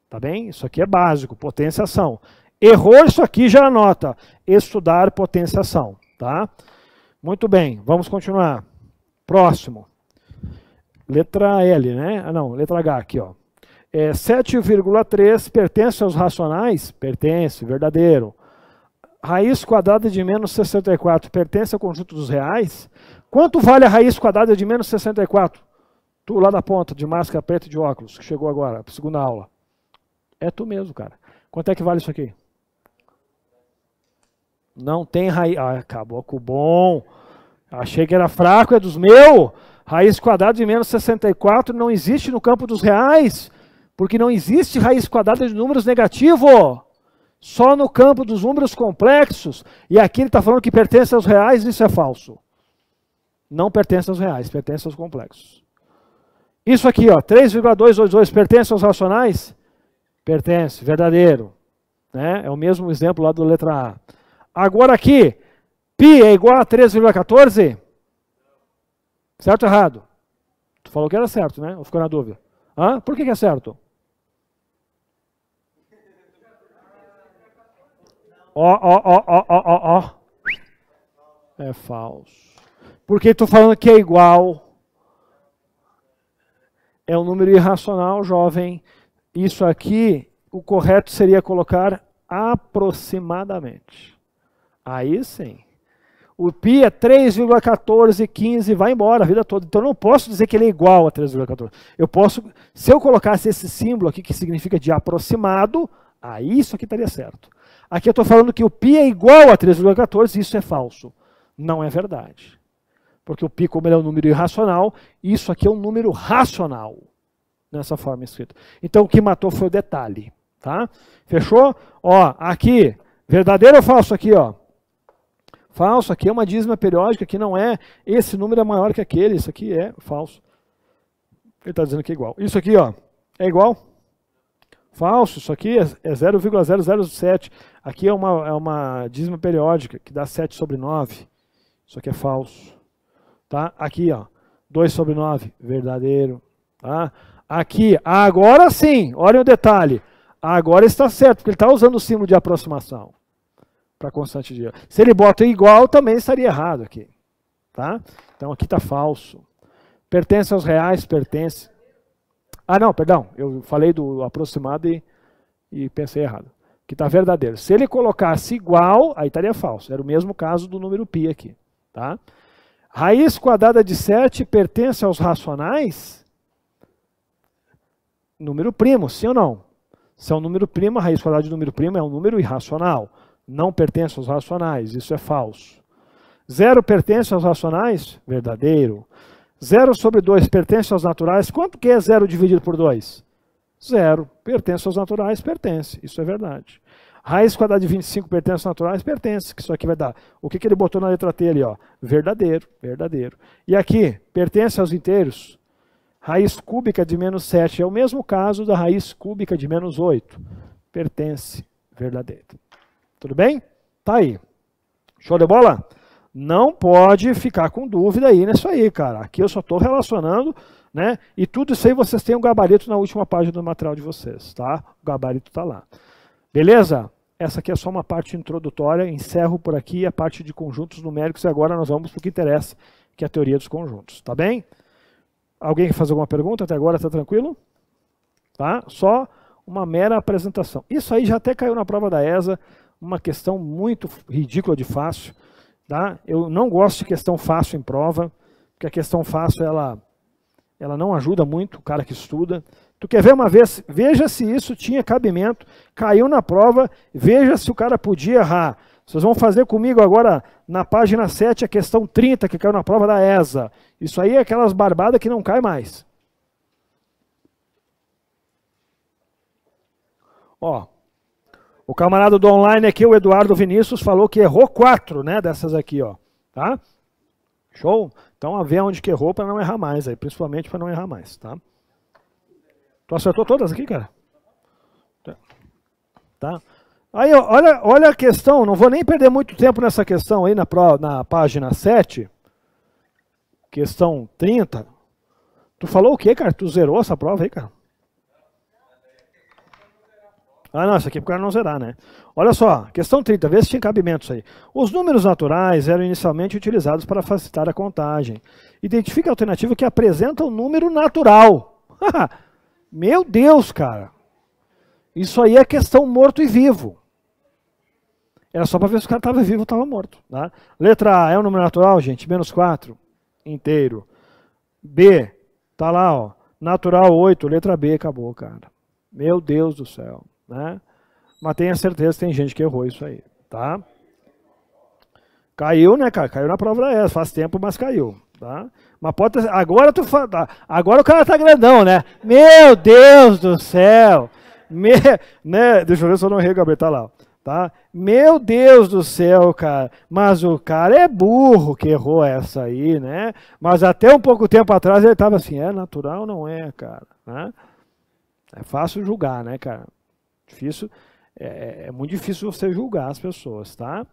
Tá bem? Isso aqui é básico, potenciação. Errou isso aqui, já anota. Estudar potenciação. Tá? Muito bem, vamos continuar. Próximo. Letra L, né? Ah, não, letra H aqui, ó. 7,3 pertence aos racionais? Pertence, verdadeiro. Raiz quadrada de menos 64 pertence ao conjunto dos reais? Quanto vale a raiz quadrada de menos 64? Tu lá da ponta, de máscara preta e de óculos, que chegou agora, para a segunda aula. É tu mesmo, cara. Quanto é que vale isso aqui? Não tem raiz. Ah, acabou com o bom. Achei que era fraco, é dos meus. Raiz quadrada de menos 64 não existe no campo dos reais. Porque não existe raiz quadrada de números negativos. Só no campo dos números complexos. E aqui ele está falando que pertence aos reais, isso é falso. Não pertence aos reais, pertence aos complexos. Isso aqui, ó, 3,222 pertence aos racionais? Pertence, verdadeiro. Né? É o mesmo exemplo lá da letra A. Agora aqui, π é igual a 3,14? Certo ou errado? Tu falou que era certo, né? Ou ficou na dúvida? Hã? Por que é certo? Ó. É falso. Porque estou falando que é igual. É um número irracional, jovem. Isso aqui, o correto seria colocar aproximadamente. Aí sim. O π é 3,1415, vai embora a vida toda. Então eu não posso dizer que ele é igual a 3,14. Eu posso, se eu colocasse esse símbolo aqui que significa de aproximado, aí isso aqui estaria certo. Aqui eu estou falando que o π é igual a 3,14, isso é falso. Não é verdade. Porque o π, como ele é um número irracional, isso aqui é um número racional. Nessa forma escrita. Então o que matou foi o detalhe. Tá? Fechou? Ó, aqui, verdadeiro ou falso aqui, ó? Falso, aqui é uma dízima periódica que não é, esse número é maior que aquele, isso aqui é falso. Ele está dizendo que é igual. Isso aqui, ó, é igual? Falso, isso aqui é 0,007. Aqui é uma dízima periódica que dá 7 sobre 9. Isso aqui é falso. Tá? Aqui, ó, 2 sobre 9, verdadeiro. Tá? Aqui, agora sim, olhem o detalhe. Agora está certo, porque ele está usando o símbolo de aproximação para constante de erro. Se ele bota igual, também estaria errado aqui. Tá? Então aqui está falso. Pertence aos reais, pertence. Ah, não, perdão. Eu falei do aproximado e pensei errado. Aqui está verdadeiro. Se ele colocasse igual, aí estaria falso. Era o mesmo caso do número π aqui. Tá? Raiz quadrada de 7 pertence aos racionais? Número primo, sim ou não? Se é um número primo, a raiz quadrada de número primo é um número irracional. Não pertence aos racionais, isso é falso. 0 pertence aos racionais? Verdadeiro. 0 sobre 2 pertence aos naturais? Quanto que é 0 dividido por 2? 0. Pertence aos naturais? Pertence. Isso é verdade. Raiz quadrada de 25 pertence aos naturais? Pertence. Que isso aqui vai dar. O que ele botou na letra T ali? Ó? Verdadeiro. Verdadeiro. E aqui, pertence aos inteiros? Raiz cúbica de menos 7 é o mesmo caso da raiz cúbica de menos 8. Pertence. Verdadeiro. Tudo bem? Tá aí. Show de bola? Não pode ficar com dúvida aí nisso aí, cara. Aqui eu só estou relacionando, né? E tudo isso aí vocês têm um gabarito na última página do material de vocês, tá? O gabarito está lá. Beleza? Essa aqui é só uma parte introdutória. Encerro por aqui a parte de conjuntos numéricos e agora nós vamos para o que interessa, que é a teoria dos conjuntos. Tá bem? Alguém quer fazer alguma pergunta? Até agora tá tranquilo? Tá? Só uma mera apresentação. Isso aí já até caiu na prova da ESA, uma questão muito ridícula de fácil. Tá? Eu não gosto de questão fácil em prova, porque a questão fácil ela não ajuda muito o cara que estuda. Tu quer ver uma vez, veja se isso tinha cabimento, caiu na prova, veja se o cara podia errar. Vocês vão fazer comigo agora na página 7 a questão 30, que caiu na prova da ESA. Isso aí é aquelas barbadas que não cai mais. Ó, o camarada do online aqui, o Eduardo Vinícius, falou que errou 4, né, dessas aqui, ó. Tá? Show? Então, a ver onde que errou para não errar mais, aí, principalmente para não errar mais, tá? Tu acertou todas aqui, cara? Tá? Aí, olha a questão, não vou nem perder muito tempo nessa questão aí na página 7. Questão 30. Tu falou o quê, cara? Tu zerou essa prova aí, cara? Ah, não, isso aqui é para o cara não zerar, né? Olha só, questão 30, vê se tinha cabimento isso aí. Os números naturais eram inicialmente utilizados para facilitar a contagem. Identifique a alternativa que apresenta o número natural. Meu Deus, cara. Isso aí é questão morto e vivo. Era só para ver se o cara estava vivo ou estava morto. Tá? Letra A é um número natural, gente, menos 4, inteiro. B, tá lá, ó, natural 8, letra B, acabou, cara. Meu Deus do céu. Né? Mas tenha certeza que tem gente que errou isso aí, tá? Caiu, né, cara? Caiu na prova da ESA, faz tempo, mas caiu, tá? Mas pode ter... agora o cara tá grandão, né? Meu Deus do céu! Né? Deixa eu ver se eu não errei, Gabriel, tá lá, tá? Meu Deus do céu, cara! Mas o cara é burro que errou essa aí, né? Mas até um pouco tempo atrás ele tava assim, é natural, não é, cara? Né? É fácil julgar, né, cara? Difícil, é muito difícil você julgar as pessoas, tá?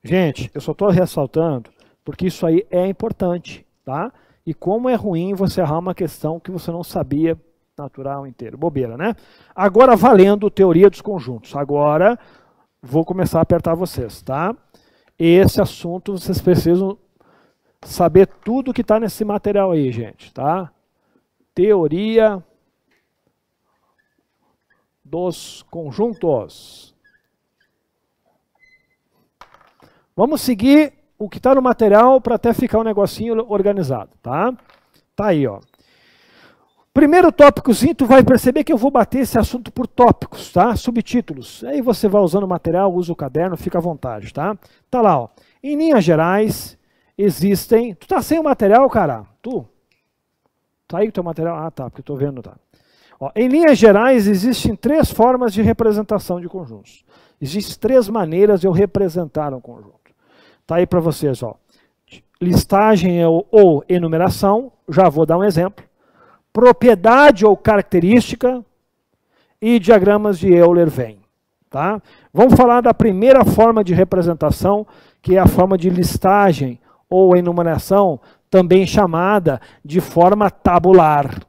Gente, eu só estou ressaltando porque isso aí é importante, tá? E como é ruim você errar uma questão que você não sabia natural inteiro. Bobeira, né? Agora valendo teoria dos conjuntos. Agora vou começar a apertar vocês, tá? Esse assunto vocês precisam saber tudo que está nesse material aí, gente, tá? Teoria dos conjuntos. Vamos seguir o que está no material para até ficar um negocinho organizado, tá? Tá aí, ó. Primeiro tópicozinho, tu vai perceber que eu vou bater esse assunto por tópicos, tá? Subtítulos. Aí você vai usando o material, usa o caderno, fica à vontade, tá? Tá lá, ó. Em linhas gerais, existem... Tu tá sem o material, cara? Tu? Tá aí o teu material? Ah, tá, porque eu tô vendo, tá? Ó, em linhas gerais, existem 3 formas de representação de conjuntos. Existem 3 maneiras de eu representar um conjunto. Tá aí para vocês, ó. Listagem ou enumeração, já vou dar um exemplo. Propriedade ou característica e diagramas de Euler-Venn. Tá? Vamos falar da primeira forma de representação, que é a forma de listagem ou enumeração, também chamada de forma tabular.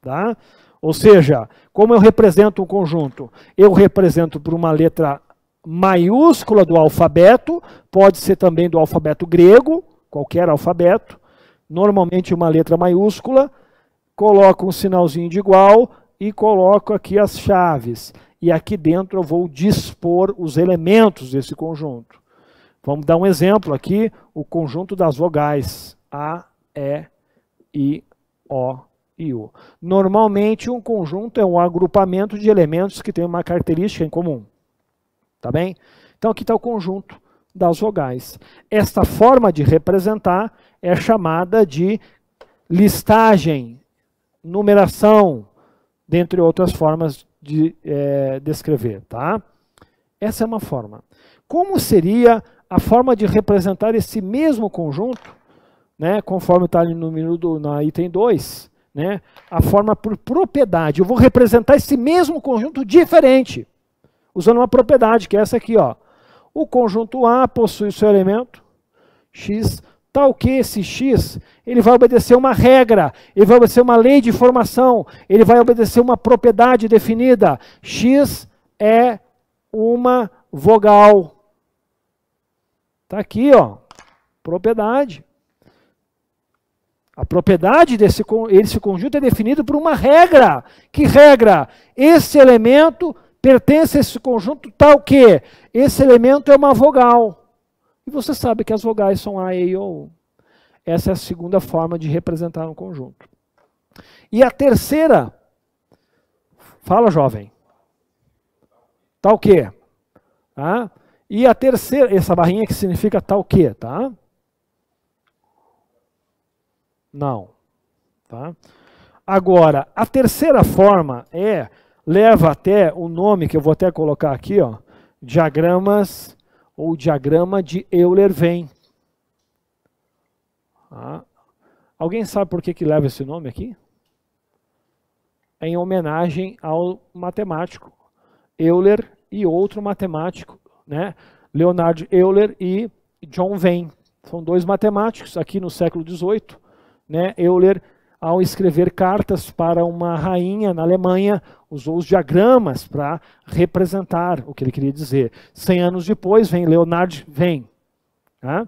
Tá? Ou seja, como eu represento um conjunto? Eu represento por uma letra maiúscula do alfabeto, pode ser também do alfabeto grego, qualquer alfabeto, normalmente uma letra maiúscula, coloco um sinalzinho de igual e coloco aqui as chaves. E aqui dentro eu vou dispor os elementos desse conjunto. Vamos dar um exemplo aqui, o conjunto das vogais A, E, I, O e U. Normalmente um conjunto é um agrupamento de elementos que tem uma característica em comum. Tá bem? Então aqui está o conjunto das vogais. Esta forma de representar é chamada de listagem, numeração, dentre outras formas de descrever. Tá? Essa é uma forma. Como seria a forma de representar esse mesmo conjunto, né, conforme está ali no item 2, né, a forma por propriedade? Eu vou representar esse mesmo conjunto diferente, usando uma propriedade, que é essa aqui, ó. O conjunto A possui o seu elemento X, tal que esse X, ele vai obedecer uma regra, ele vai obedecer uma lei de formação, ele vai obedecer uma propriedade definida. X é uma vogal. Está aqui, ó, propriedade. A propriedade desse conjunto é definido por uma regra. Que regra? Esse elemento pertence a esse conjunto tal que esse elemento é uma vogal. E você sabe que as vogais são A, E, I ou U. Essa é a segunda forma de representar um conjunto. E a terceira, fala jovem, tal que. Tá? E a terceira, essa barrinha que significa tal que, tá? Não. Tá? Agora, a terceira forma leva até o nome que eu vou até colocar aqui, ó, diagramas ou diagrama de Euler-Venn. Tá? Alguém sabe por que leva esse nome aqui? É em homenagem ao matemático Euler e outro matemático, né? Leonhard Euler e John Venn. São dois matemáticos aqui no século XVIII. Né? Euler, ao escrever cartas para uma rainha na Alemanha, usou os diagramas para representar o que ele queria dizer. 100 anos depois vem Leonhard Venn. Tá?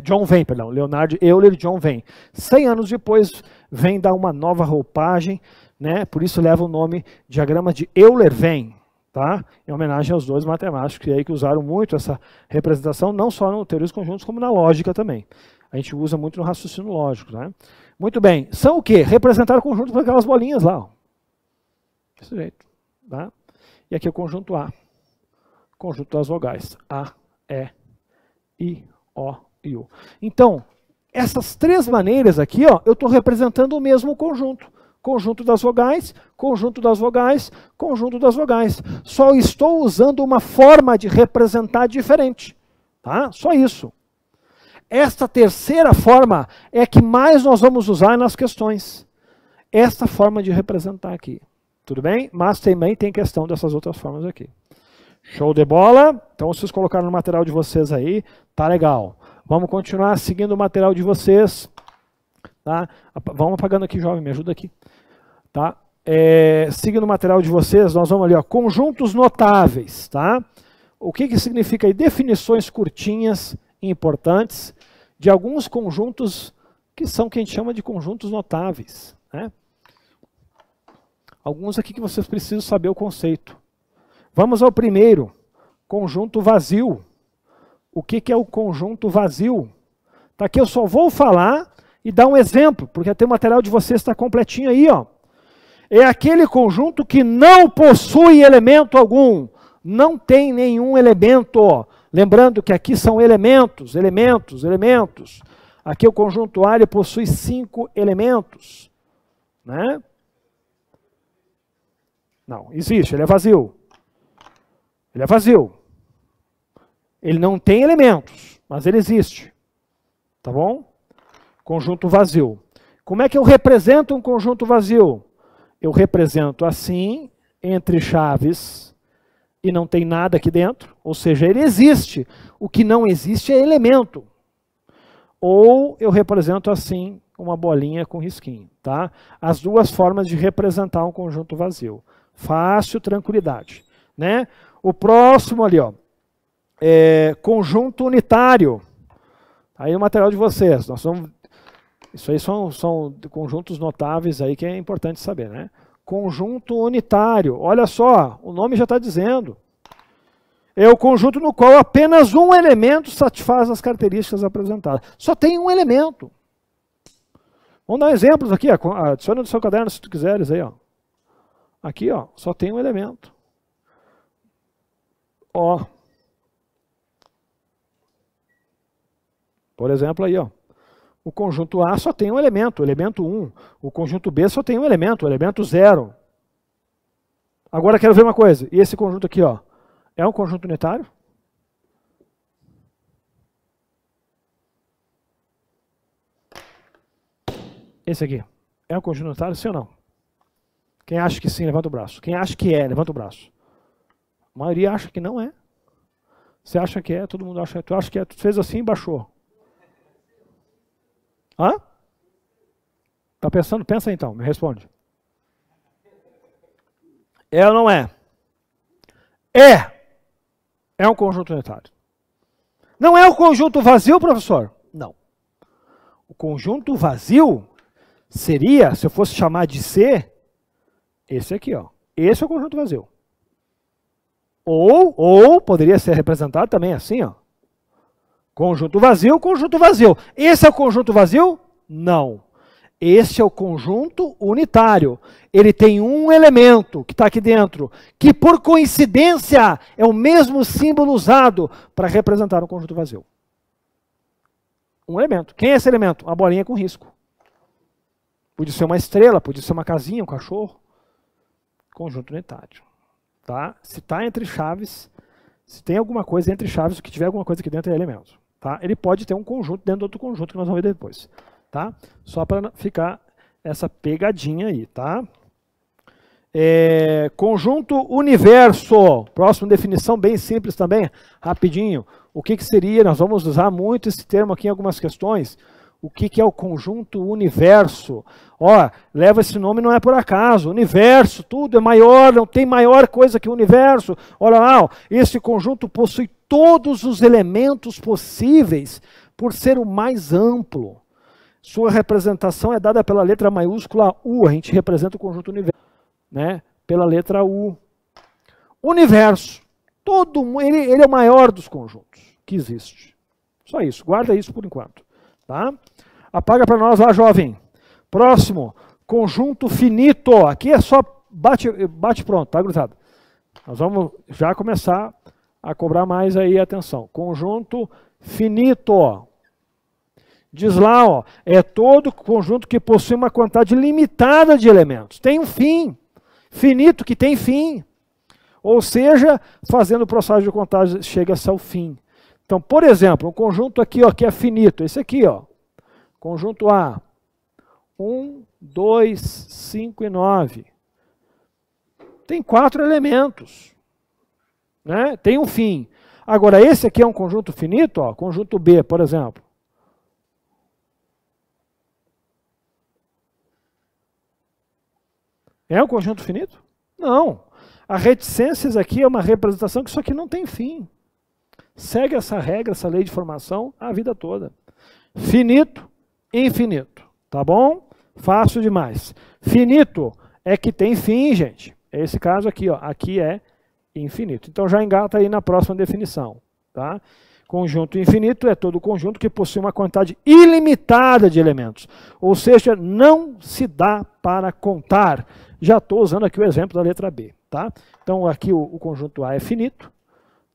John Venn, perdão. Leonhard Euler e John Venn. 100 anos depois vem dar uma nova roupagem, né? Por isso leva o nome diagrama de Euler-Venn. Tá? Em homenagem aos dois matemáticos aí que usaram muito essa representação, não só no teoria dos conjuntos, como na lógica também. A gente usa muito no raciocínio lógico. Né? Muito bem. São o quê? Representar o conjunto por aquelas bolinhas lá. Ó. Desse jeito. Tá? E aqui é o conjunto A. Conjunto das vogais. A, E, I, O e U. Então, essas três maneiras aqui, ó, eu estou representando o mesmo conjunto. Conjunto das vogais, conjunto das vogais, conjunto das vogais. Só estou usando uma forma de representar diferente. Tá? Só isso. Esta terceira forma é a que mais nós vamos usar nas questões. Esta forma de representar aqui. Tudo bem? Mas também tem questão dessas outras formas aqui. Show de bola? Então vocês colocaram no material de vocês aí. Tá legal. Vamos continuar seguindo o material de vocês. Tá? Vamos apagando aqui, jovem, me ajuda aqui. Tá? Seguindo o material de vocês, nós vamos ali, ó, conjuntos notáveis. Tá? O que significa aí? Definições curtinhas e importantes de alguns conjuntos que são o que a gente chama de conjuntos notáveis. Né? Alguns aqui que vocês precisam saber o conceito. Vamos ao primeiro, conjunto vazio. O que é o conjunto vazio? Tá aqui, eu só vou falar e dar um exemplo, porque até o material de vocês está completinho aí. Ó. É aquele conjunto que não possui elemento algum, não tem nenhum elemento. Ó. Lembrando que aqui são elementos, elementos, elementos. Aqui o conjunto A ele possui 5 elementos. Né? Não, existe, ele é vazio. Ele é vazio. Ele não tem elementos, mas ele existe. Tá bom? Conjunto vazio. Como é que eu represento um conjunto vazio? Eu represento assim, entre chaves, e não tem nada aqui dentro. Ou seja, ele existe. O que não existe é elemento. Ou eu represento assim, uma bolinha com risquinho. Tá? As duas formas de representar um conjunto vazio. Fácil, tranquilidade. Né? O próximo ali, ó, conjunto unitário. Aí o material de vocês. Nós vamos, isso aí são conjuntos notáveis aí que é importante saber. Né? Conjunto unitário. Olha só, o nome já está dizendo. É o conjunto no qual apenas um elemento satisfaz as características apresentadas. Só tem um elemento. Vamos dar exemplos aqui. Adiciona no seu caderno se tu quiseres aí. Ó. Aqui, ó, só tem um elemento. Ó. Por exemplo, aí, ó. O conjunto A só tem um elemento, o elemento 1. O conjunto B só tem um elemento, o elemento 0. Agora quero ver uma coisa. E esse conjunto aqui, ó, é um conjunto unitário? Esse aqui é um conjunto unitário, sim ou não? Quem acha que sim, levanta o braço. Quem acha que é, levanta o braço. A maioria acha que não é. Você acha que é? Todo mundo acha que é? Tu acha que é? Tu fez assim e baixou. Hã? Tá pensando? Pensa então, me responde. É ou não é? É! É um conjunto unitário. Não é o conjunto vazio, professor? Não. O conjunto vazio seria, se eu fosse chamar de C, esse aqui, ó. Esse é o conjunto vazio. Ou poderia ser representado também assim, ó. Conjunto vazio, conjunto vazio. Esse é o conjunto vazio? Não. Esse é o conjunto unitário. Ele tem um elemento que está aqui dentro, que por coincidência é o mesmo símbolo usado para representar um conjunto vazio. Um elemento. Quem é esse elemento? Uma bolinha com risco. Pode ser uma estrela, pode ser uma casinha, um cachorro. Conjunto unitário. Tá? Se está entre chaves, se tem alguma coisa entre chaves, o que tiver alguma coisa aqui dentro é elemento. Tá? Ele pode ter um conjunto dentro do outro conjunto que nós vamos ver depois. Tá? Só para ficar essa pegadinha aí, tá? Conjunto universo. Próxima definição bem simples também, rapidinho. O que seria? Nós vamos usar muito esse termo aqui em algumas questões. O que é o conjunto universo? Ó, leva esse nome não é por acaso. Universo, tudo é maior, não tem maior coisa que o universo. Olha lá, ó, esse conjunto possui todos os elementos possíveis por ser o mais amplo. Sua representação é dada pela letra maiúscula U. A gente representa o conjunto universo, né? Pela letra U. Universo. Ele é o maior dos conjuntos que existe. Só isso. Guarda isso por enquanto. Tá? Apaga para nós lá, jovem. Próximo. Conjunto finito. Aqui é só bate pronto, tá, gurizada? Nós vamos já começar a cobrar mais aí atenção. Conjunto finito. Diz lá, ó, é todo conjunto que possui uma quantidade limitada de elementos. Tem um fim. Finito que tem fim. Ou seja, fazendo o processo de contagem, chega-se ao fim. Então, por exemplo, um conjunto aqui, ó, que é finito. Esse aqui, ó. Conjunto A. 1, 2, 5 e 9. Tem 4 elementos. Né? Tem um fim. Agora, esse aqui é um conjunto finito, ó, conjunto B, por exemplo. É um conjunto finito? Não. A reticências aqui é uma representação que isso aqui não tem fim. Segue essa regra, essa lei de formação a vida toda. Finito, infinito. Tá bom? Fácil demais. Finito é que tem fim, gente. Esse caso aqui, ó. Aqui é infinito. Então já engata aí na próxima definição. Tá? Conjunto infinito é todo conjunto que possui uma quantidade ilimitada de elementos. Ou seja, não se dá para contar. Já estou usando aqui o exemplo da letra B. Tá? Então aqui o conjunto A é finito,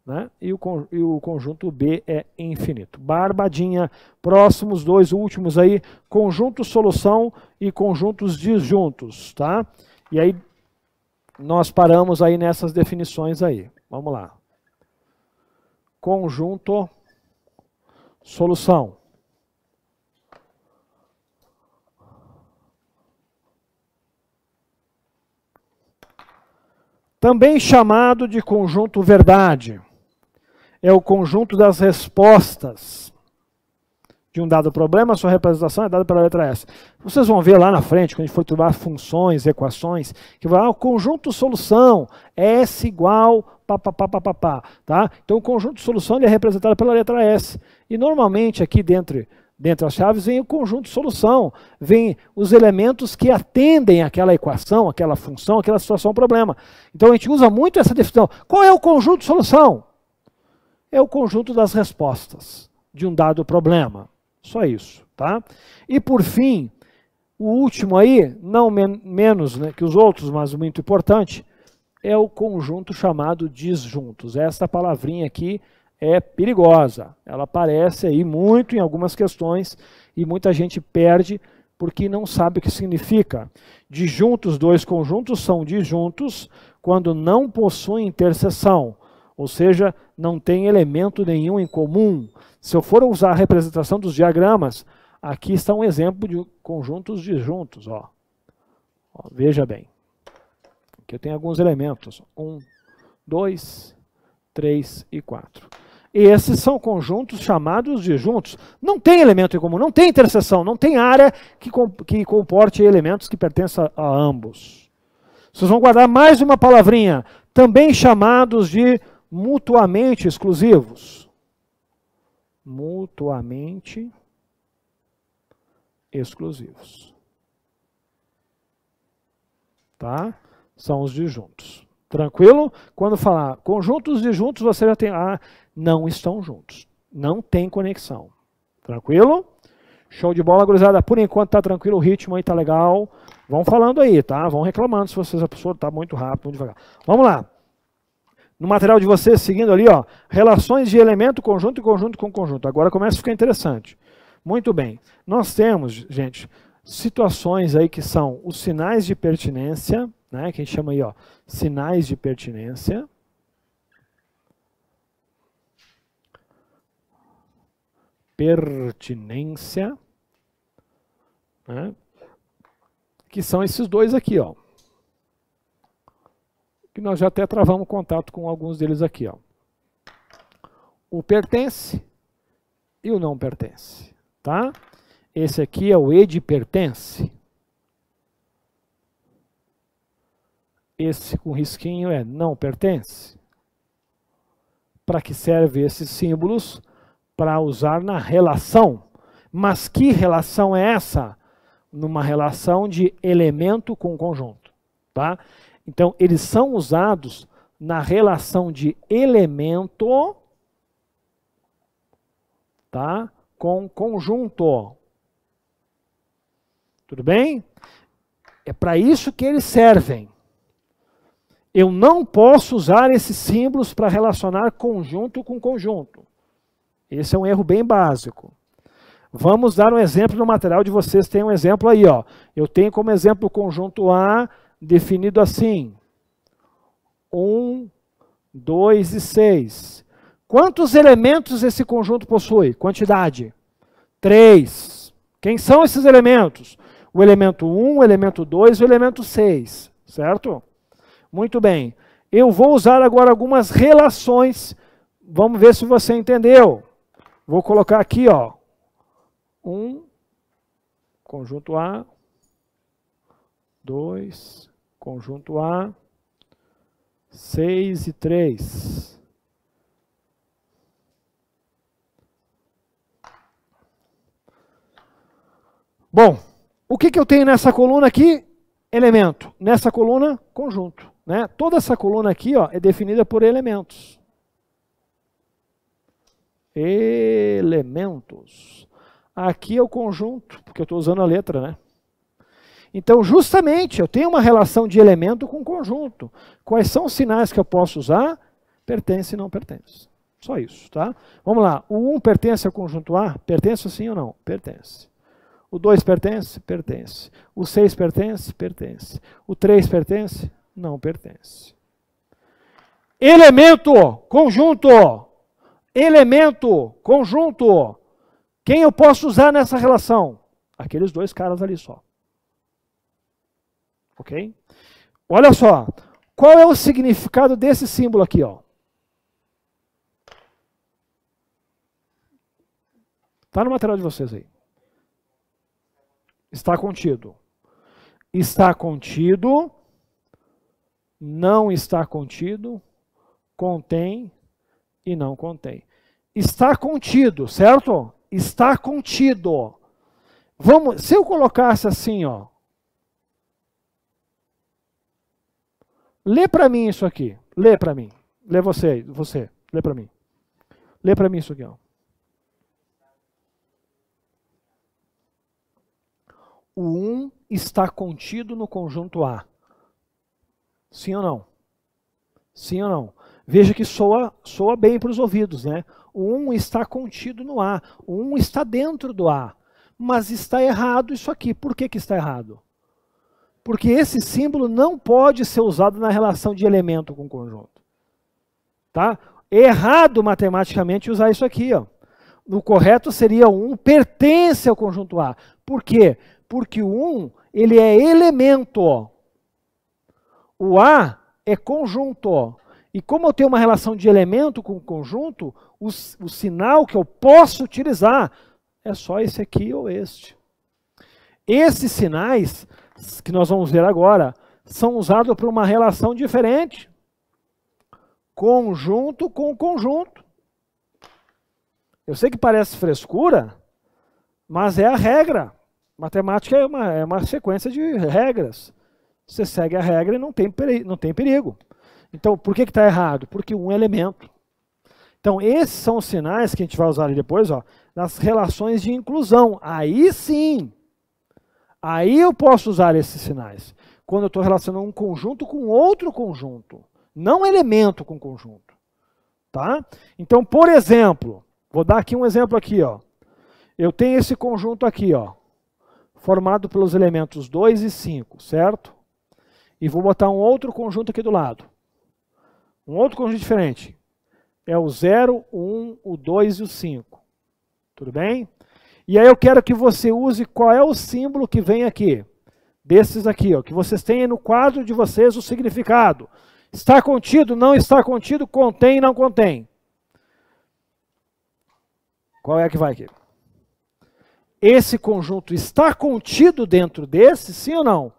né? E o conjunto B é infinito. Barbadinha. Próximos dois últimos aí, conjunto solução e conjuntos disjuntos. Tá? E aí nós paramos aí nessas definições aí. Vamos lá. Conjunto solução. Também chamado de conjunto verdade. É o conjunto das respostas de um dado problema, sua representação é dada pela letra S. Vocês vão ver lá na frente, quando a gente for estudar funções, equações, que vai o conjunto solução, S igual, tá? Então o conjunto solução ele é representado pela letra S. E normalmente aqui dentro as chaves vem o conjunto solução, vem os elementos que atendem àquela equação, aquela função, aquela situação, problema. Então a gente usa muito essa definição. Qual é o conjunto solução? É o conjunto das respostas de um dado problema. Só isso, tá? E por fim, o último aí, não menos, né, que os outros, mas muito importante, é o conjunto chamado disjuntos. Essa palavrinha aqui é perigosa. Ela aparece aí muito em algumas questões e muita gente perde porque não sabe o que significa. Disjuntos, dois conjuntos são disjuntos quando não possuem interseção, ou seja, não tem elemento nenhum em comum. Se eu for usar a representação dos diagramas, aqui está um exemplo de conjuntos disjuntos. Ó, veja bem. Aqui eu tenho alguns elementos. 1, 2, 3 e 4. Esses são conjuntos chamados de juntos. Não tem elemento em comum, não tem interseção, não tem área que comporte elementos que pertençam a ambos. Vocês vão guardar mais uma palavrinha, também chamados de mutuamente exclusivos. Mutuamente exclusivos. Tá? São os disjuntos. Tranquilo? Quando falar conjuntos disjuntos, você já tem... não estão juntos. Não tem conexão. Tranquilo? Show de bola, gurizada. Por enquanto tá tranquilo, o ritmo aí tá legal. Vão falando aí, tá? Vão reclamando se vocês, a pessoa tá muito rápido, muito devagar. Vamos lá. No material de vocês, seguindo ali, ó, relações de elemento, conjunto e conjunto com conjunto. Agora começa a ficar interessante. Muito bem. Nós temos, gente, situações aí que são os sinais de pertinência, né, que a gente chama aí, ó, sinais de pertinência. Pertinência, né, que são esses dois aqui, ó. Que nós já até travamos contato com alguns deles aqui, ó. O pertence e o não pertence, tá? Esse aqui é o ed pertence. Esse com risquinho é não pertence. Para que servem esses símbolos? Para usar na relação. Mas que relação é essa? Numa relação de elemento com conjunto, tá? Então, eles são usados na relação de elemento, tá, com conjunto. Tudo bem? É para isso que eles servem. Eu não posso usar esses símbolos para relacionar conjunto com conjunto. Esse é um erro bem básico. Vamos dar um exemplo no material de vocês. Tem um exemplo aí, ó. Eu tenho como exemplo o conjunto A definido assim. 1, 2 e 6. Quantos elementos esse conjunto possui? Quantidade. 3. Quem são esses elementos? O elemento 1, o elemento 2 e o elemento 6. Certo? Muito bem. Eu vou usar agora algumas relações. Vamos ver se você entendeu. Vou colocar aqui, ó. 1, conjunto A. 2, conjunto A. 6 e 3. Bom, o que eu tenho nessa coluna aqui? Elemento. Nessa coluna, conjunto. Né? Toda essa coluna aqui, ó, é definida por elementos. Elementos. Aqui é o conjunto, porque eu estou usando a letra, né? Então, justamente, eu tenho uma relação de elemento com conjunto. Quais são os sinais que eu posso usar? Pertence e não pertence. Só isso, tá? Vamos lá. O 1 pertence ao conjunto A? Pertence sim ou não? Pertence. O 2 pertence? Pertence. O 6 pertence? Pertence. O 3 pertence? Não pertence. Elemento, conjunto. Elemento, conjunto. Quem eu posso usar nessa relação? Aqueles dois caras ali só. Ok? Olha só. Qual é o significado desse símbolo aqui, ó? Está no material de vocês aí. Está contido. Está contido. Não está contido. Contém e não contém. Está contido, certo? Está contido. Vamos, se eu colocasse assim, ó. Lê para mim isso aqui. Lê para mim. Lê você. Lê para mim. Lê para mim isso aqui, ó. O 1 está contido no conjunto A. Sim ou não? Sim ou não? Veja que soa bem para os ouvidos, né? O 1 está contido no A. O 1 está dentro do A. Mas está errado isso aqui. Por que está errado? Porque esse símbolo não pode ser usado na relação de elemento com conjunto. Tá? É errado matematicamente usar isso aqui, ó. O correto seria o 1 pertence ao conjunto A. Por quê? Porque o 1, ele é elemento. O A é conjunto. E como eu tenho uma relação de elemento com conjunto, o sinal que eu posso utilizar é só esse aqui ou este. Esses sinais, que nós vamos ver agora, são usados para uma relação diferente. Conjunto com conjunto. Eu sei que parece frescura, mas é a regra. Matemática é uma sequência de regras. Você segue a regra e não tem perigo. Então, por que está errado? Porque um elemento. Então, esses são os sinais que a gente vai usar ali depois, ó, nas relações de inclusão. Aí sim, aí eu posso usar esses sinais. Quando eu estou relacionando um conjunto com outro conjunto. Não elemento com conjunto. Tá? Então, por exemplo, vou dar aqui um exemplo aqui, ó. Eu tenho esse conjunto aqui, ó, formado pelos elementos 2 e 5, certo? E vou botar um outro conjunto aqui do lado. Um outro conjunto diferente. É o 0, o 1, o 2 e o 5. Tudo bem? E aí eu quero que você use qual é o símbolo que vem aqui. Desses aqui, ó, que vocês tenham no quadro de vocês o significado. Está contido, não está contido, contém, não contém. Qual é que vai aqui? Esse conjunto está contido dentro desse, sim ou não?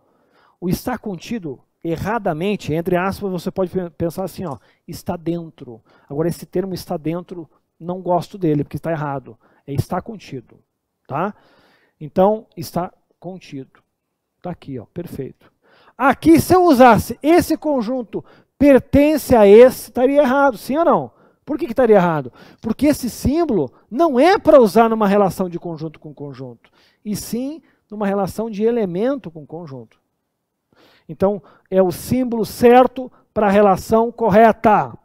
O está contido erradamente, entre aspas, você pode pensar assim, ó, está dentro. Agora, esse termo está dentro, não gosto dele, porque está errado. É está contido, tá? Então, está contido. Está aqui, ó, perfeito. Aqui, se eu usasse esse conjunto pertence a esse, estaria errado, sim ou não? Por que estaria errado? Porque esse símbolo não é para usar numa relação de conjunto com conjunto, e sim numa relação de elemento com conjunto. Então, é o símbolo certo para a relação correta.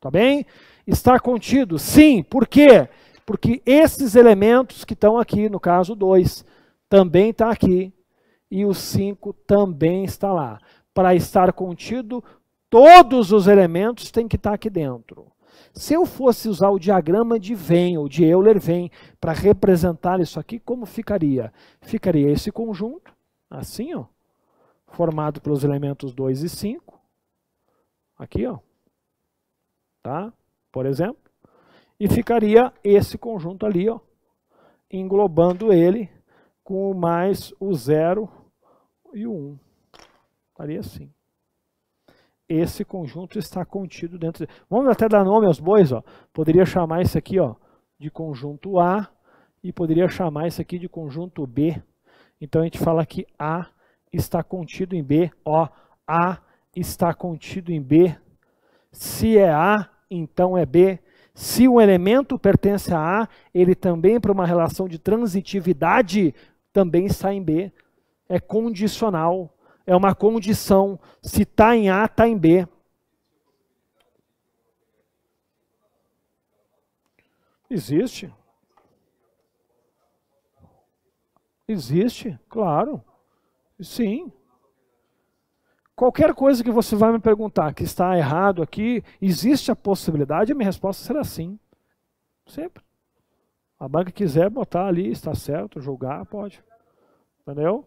Tá bem? Está contido, sim. Por quê? Porque esses elementos que estão aqui, no caso 2, também está aqui, e o 5 também está lá. Para estar contido, todos os elementos têm que estar aqui dentro. Se eu fosse usar o diagrama de Venn, ou de Euler-Venn, para representar isso aqui, como ficaria? Ficaria esse conjunto, assim, ó, formado pelos elementos 2 e 5. Aqui, ó. Tá? Por exemplo. E ficaria esse conjunto ali, ó, englobando ele com mais o 0 e o 1. Estaria assim. Esse conjunto está contido dentro. Vamos até dar nome aos bois, ó. Poderia chamar esse aqui, ó, de conjunto A e poderia chamar esse aqui de conjunto B. Então a gente fala que A está contido em B, ó, A está contido em B. Se é A, então é B. Se um elemento pertence a A, ele também, para uma relação de transitividade, também está em B. É condicional, é uma condição. Se está em A, está em B. Existe. Existe, claro. Sim. Qualquer coisa que você vai me perguntar que está errado aqui, existe a possibilidade? A minha resposta será sim. Sempre. A banca quiser botar ali, está certo, julgar, pode. Entendeu?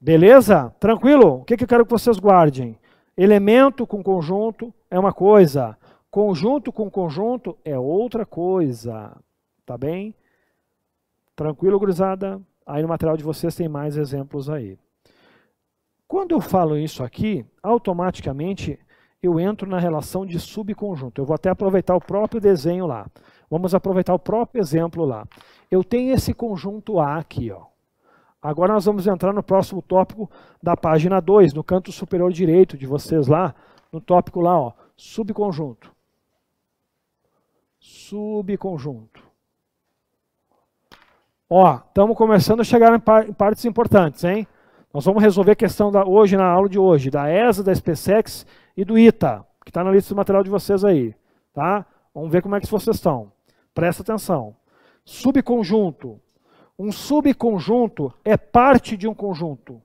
Beleza? Tranquilo? O que eu quero que vocês guardem? Elemento com conjunto é uma coisa. Conjunto com conjunto é outra coisa. Tá bem? Tranquilo, gurizada? Aí no material de vocês tem mais exemplos aí. Quando eu falo isso aqui, automaticamente eu entro na relação de subconjunto. Eu vou até aproveitar o próprio desenho lá. Vamos aproveitar o próprio exemplo lá. Eu tenho esse conjunto A aqui, ó. Agora nós vamos entrar no próximo tópico da página 2, no canto superior direito de vocês lá, no tópico lá, ó, subconjunto. Subconjunto. Ó, estamos começando a chegar em partes importantes, hein? Nós vamos resolver a questão hoje, na aula de hoje, da ESA, da SPSEX e do ITA, que está na lista do material de vocês aí. Tá? Vamos ver como é que vocês estão. Presta atenção. Subconjunto. Um subconjunto é parte de um conjunto.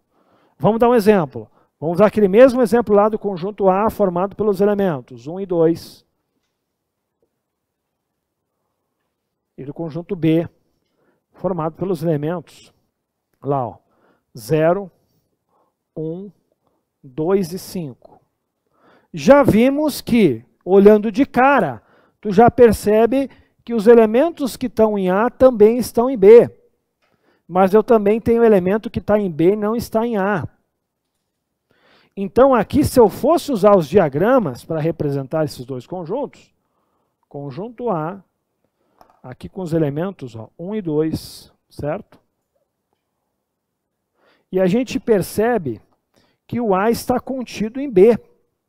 Vamos dar um exemplo. Vamos usar aquele mesmo exemplo lá do conjunto A formado pelos elementos 1 e 2. E do conjunto B formado pelos elementos lá, ó, 0, 1, 2 e 5. já vimos que, olhando de cara, tu já percebe que os elementos que estão em A também estão em B. Mas eu também tenho elemento que está em B e não está em A. Então aqui, se eu fosse usar os diagramas para representar esses dois conjuntos, conjunto A, aqui com os elementos 1 e 2, certo? E a gente percebe que o A está contido em B,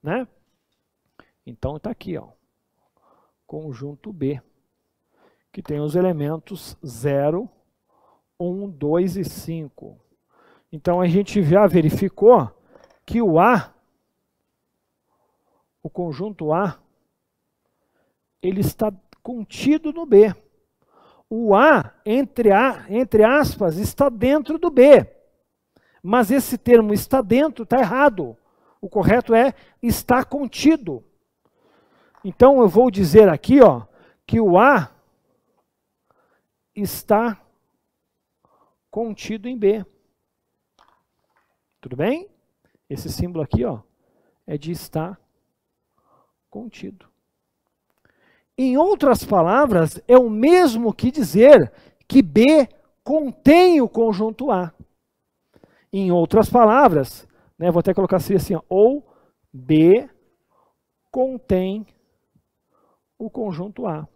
né? Então está aqui, ó, conjunto B, que tem os elementos 0, 1, 2 e 5. Então a gente já verificou que o A, o conjunto A, ele está contido no B. O A, entre aspas, está dentro do B. Mas esse termo está dentro está errado. O correto é está contido. Então eu vou dizer aqui, ó, que o A está contido em B. Tudo bem? Esse símbolo aqui, ó, é de estar contido. Em outras palavras, é o mesmo que dizer que B contém o conjunto A. Em outras palavras, né, vou até colocar assim, ó, ou B contém o conjunto A.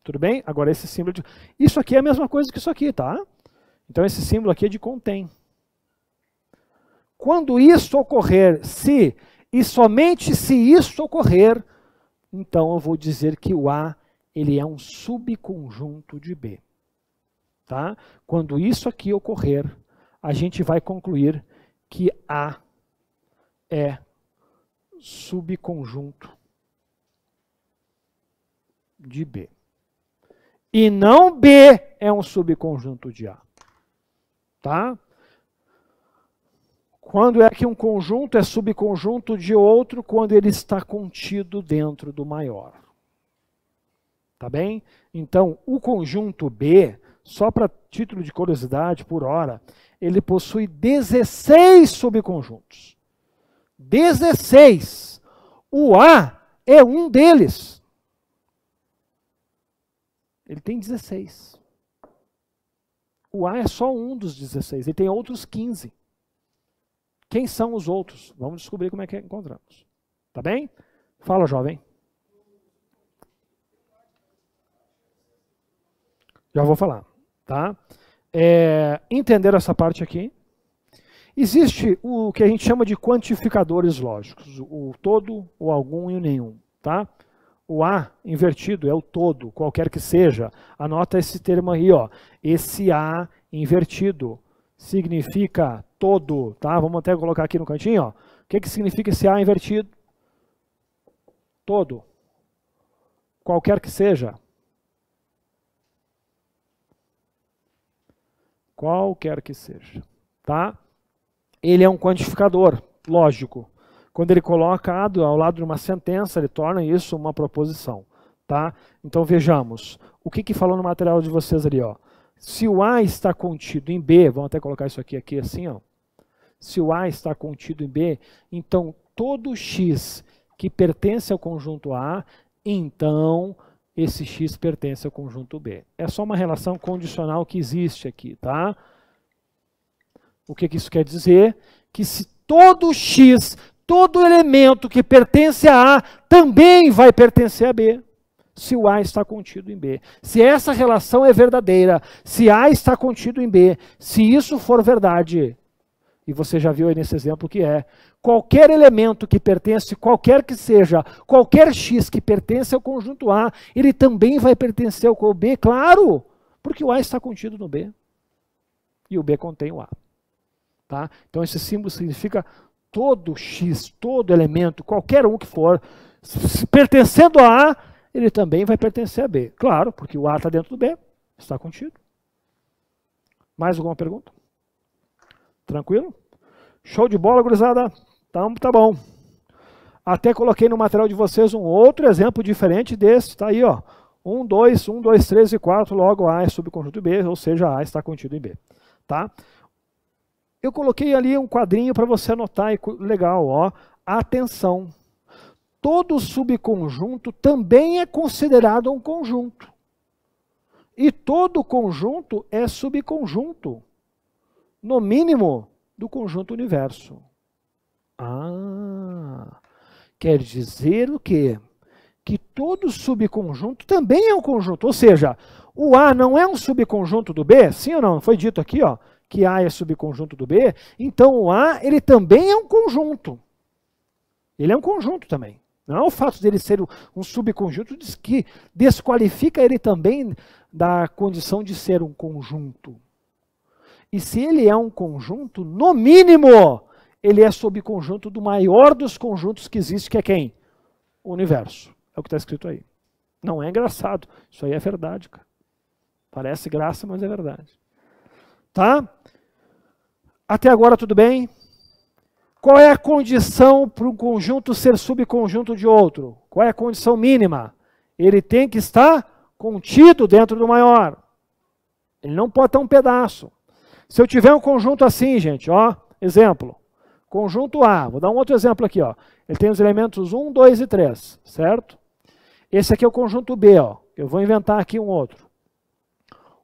Tudo bem? Agora esse símbolo de... Isso aqui é a mesma coisa que isso aqui, tá? Então esse símbolo aqui é de contém. Quando isso ocorrer, se e somente se isso ocorrer, então eu vou dizer que o A ele é um subconjunto de B. Tá? Quando isso aqui ocorrer, a gente vai concluir que A é subconjunto de B. E não B é um subconjunto de A. Tá? Quando é que um conjunto é subconjunto de outro? Quando ele está contido dentro do maior. Tá bem? Então, o conjunto B, só para título de curiosidade, por hora, ele possui 16 subconjuntos. 16. O A é um deles. Ele tem 16. O A é só um dos 16. Ele tem outros 15. Quem são os outros? Vamos descobrir como é que encontramos. Tá bem? Fala, jovem. Já vou falar. Tá? Entender essa parte aqui. Existe o que a gente chama de quantificadores lógicos. O todo, o algum e o nenhum. Tá? O A invertido é o todo, qualquer que seja. Anota esse termo aí, ó. Esse A invertido significa todo, tá? Vamos até colocar aqui no cantinho, ó. O que significa esse A invertido? Todo. Qualquer que seja. Qualquer que seja, tá? Ele é um quantificador, lógico. Quando ele coloca A ao lado de uma sentença, ele torna isso uma proposição, tá? Então vejamos, o que falou no material de vocês ali, ó? Se o A está contido em B, vamos até colocar isso aqui assim, ó. Se o A está contido em B, então todo X que pertence ao conjunto A, então esse X pertence ao conjunto B. É só uma relação condicional que existe aqui, tá? O que isso quer dizer? Que se todo X, todo elemento que pertence a A, também vai pertencer a B. Se o A está contido em B. Se essa relação é verdadeira, se A está contido em B, se isso for verdade, e você já viu aí nesse exemplo que é, qualquer elemento que pertence, qualquer que seja, qualquer X que pertence ao conjunto A, ele também vai pertencer ao B, claro, porque o A está contido no B. E o B contém o A. Tá? Então esse símbolo significa todo X, todo elemento, qualquer um que for, pertencendo a A, ele também vai pertencer a B. Claro, porque o A está dentro do B, está contido. Mais alguma pergunta? Tranquilo? Show de bola, gurizada? Então, tá bom. Até coloquei no material de vocês um outro exemplo diferente desse. Tá aí, ó. 1, 2, 3 e 4, logo A é subconjunto B, ou seja, A está contido em B. Tá? Eu coloquei ali um quadrinho para você anotar, legal, ó. Atenção. todo subconjunto também é considerado um conjunto. E todo conjunto é subconjunto, no mínimo, do conjunto universo. Ah, quer dizer o quê? Que todo subconjunto também é um conjunto. Ou seja, o A não é um subconjunto do B? Sim ou não? Foi dito aqui, ó, que A é subconjunto do B. Então o A, ele também é um conjunto. Ele é um conjunto também. Não é o fato dele ser um subconjunto que desqualifica ele também da condição de ser um conjunto. E se ele é um conjunto, no mínimo, ele é subconjunto do maior dos conjuntos que existe, que é quem? O universo. É o que está escrito aí. Não é engraçado. Isso aí é verdade, cara. Parece graça, mas é verdade. Tá? Até agora tudo bem? Qual é a condição para um conjunto ser subconjunto de outro? Qual é a condição mínima? Ele tem que estar contido dentro do maior. Ele não pode estar um pedaço. Se eu tiver um conjunto assim, gente, ó, exemplo. Conjunto A, vou dar um outro exemplo aqui, ó. Ele tem os elementos 1, 2 e 3, certo? Esse aqui é o conjunto B, ó. Eu vou inventar aqui um outro.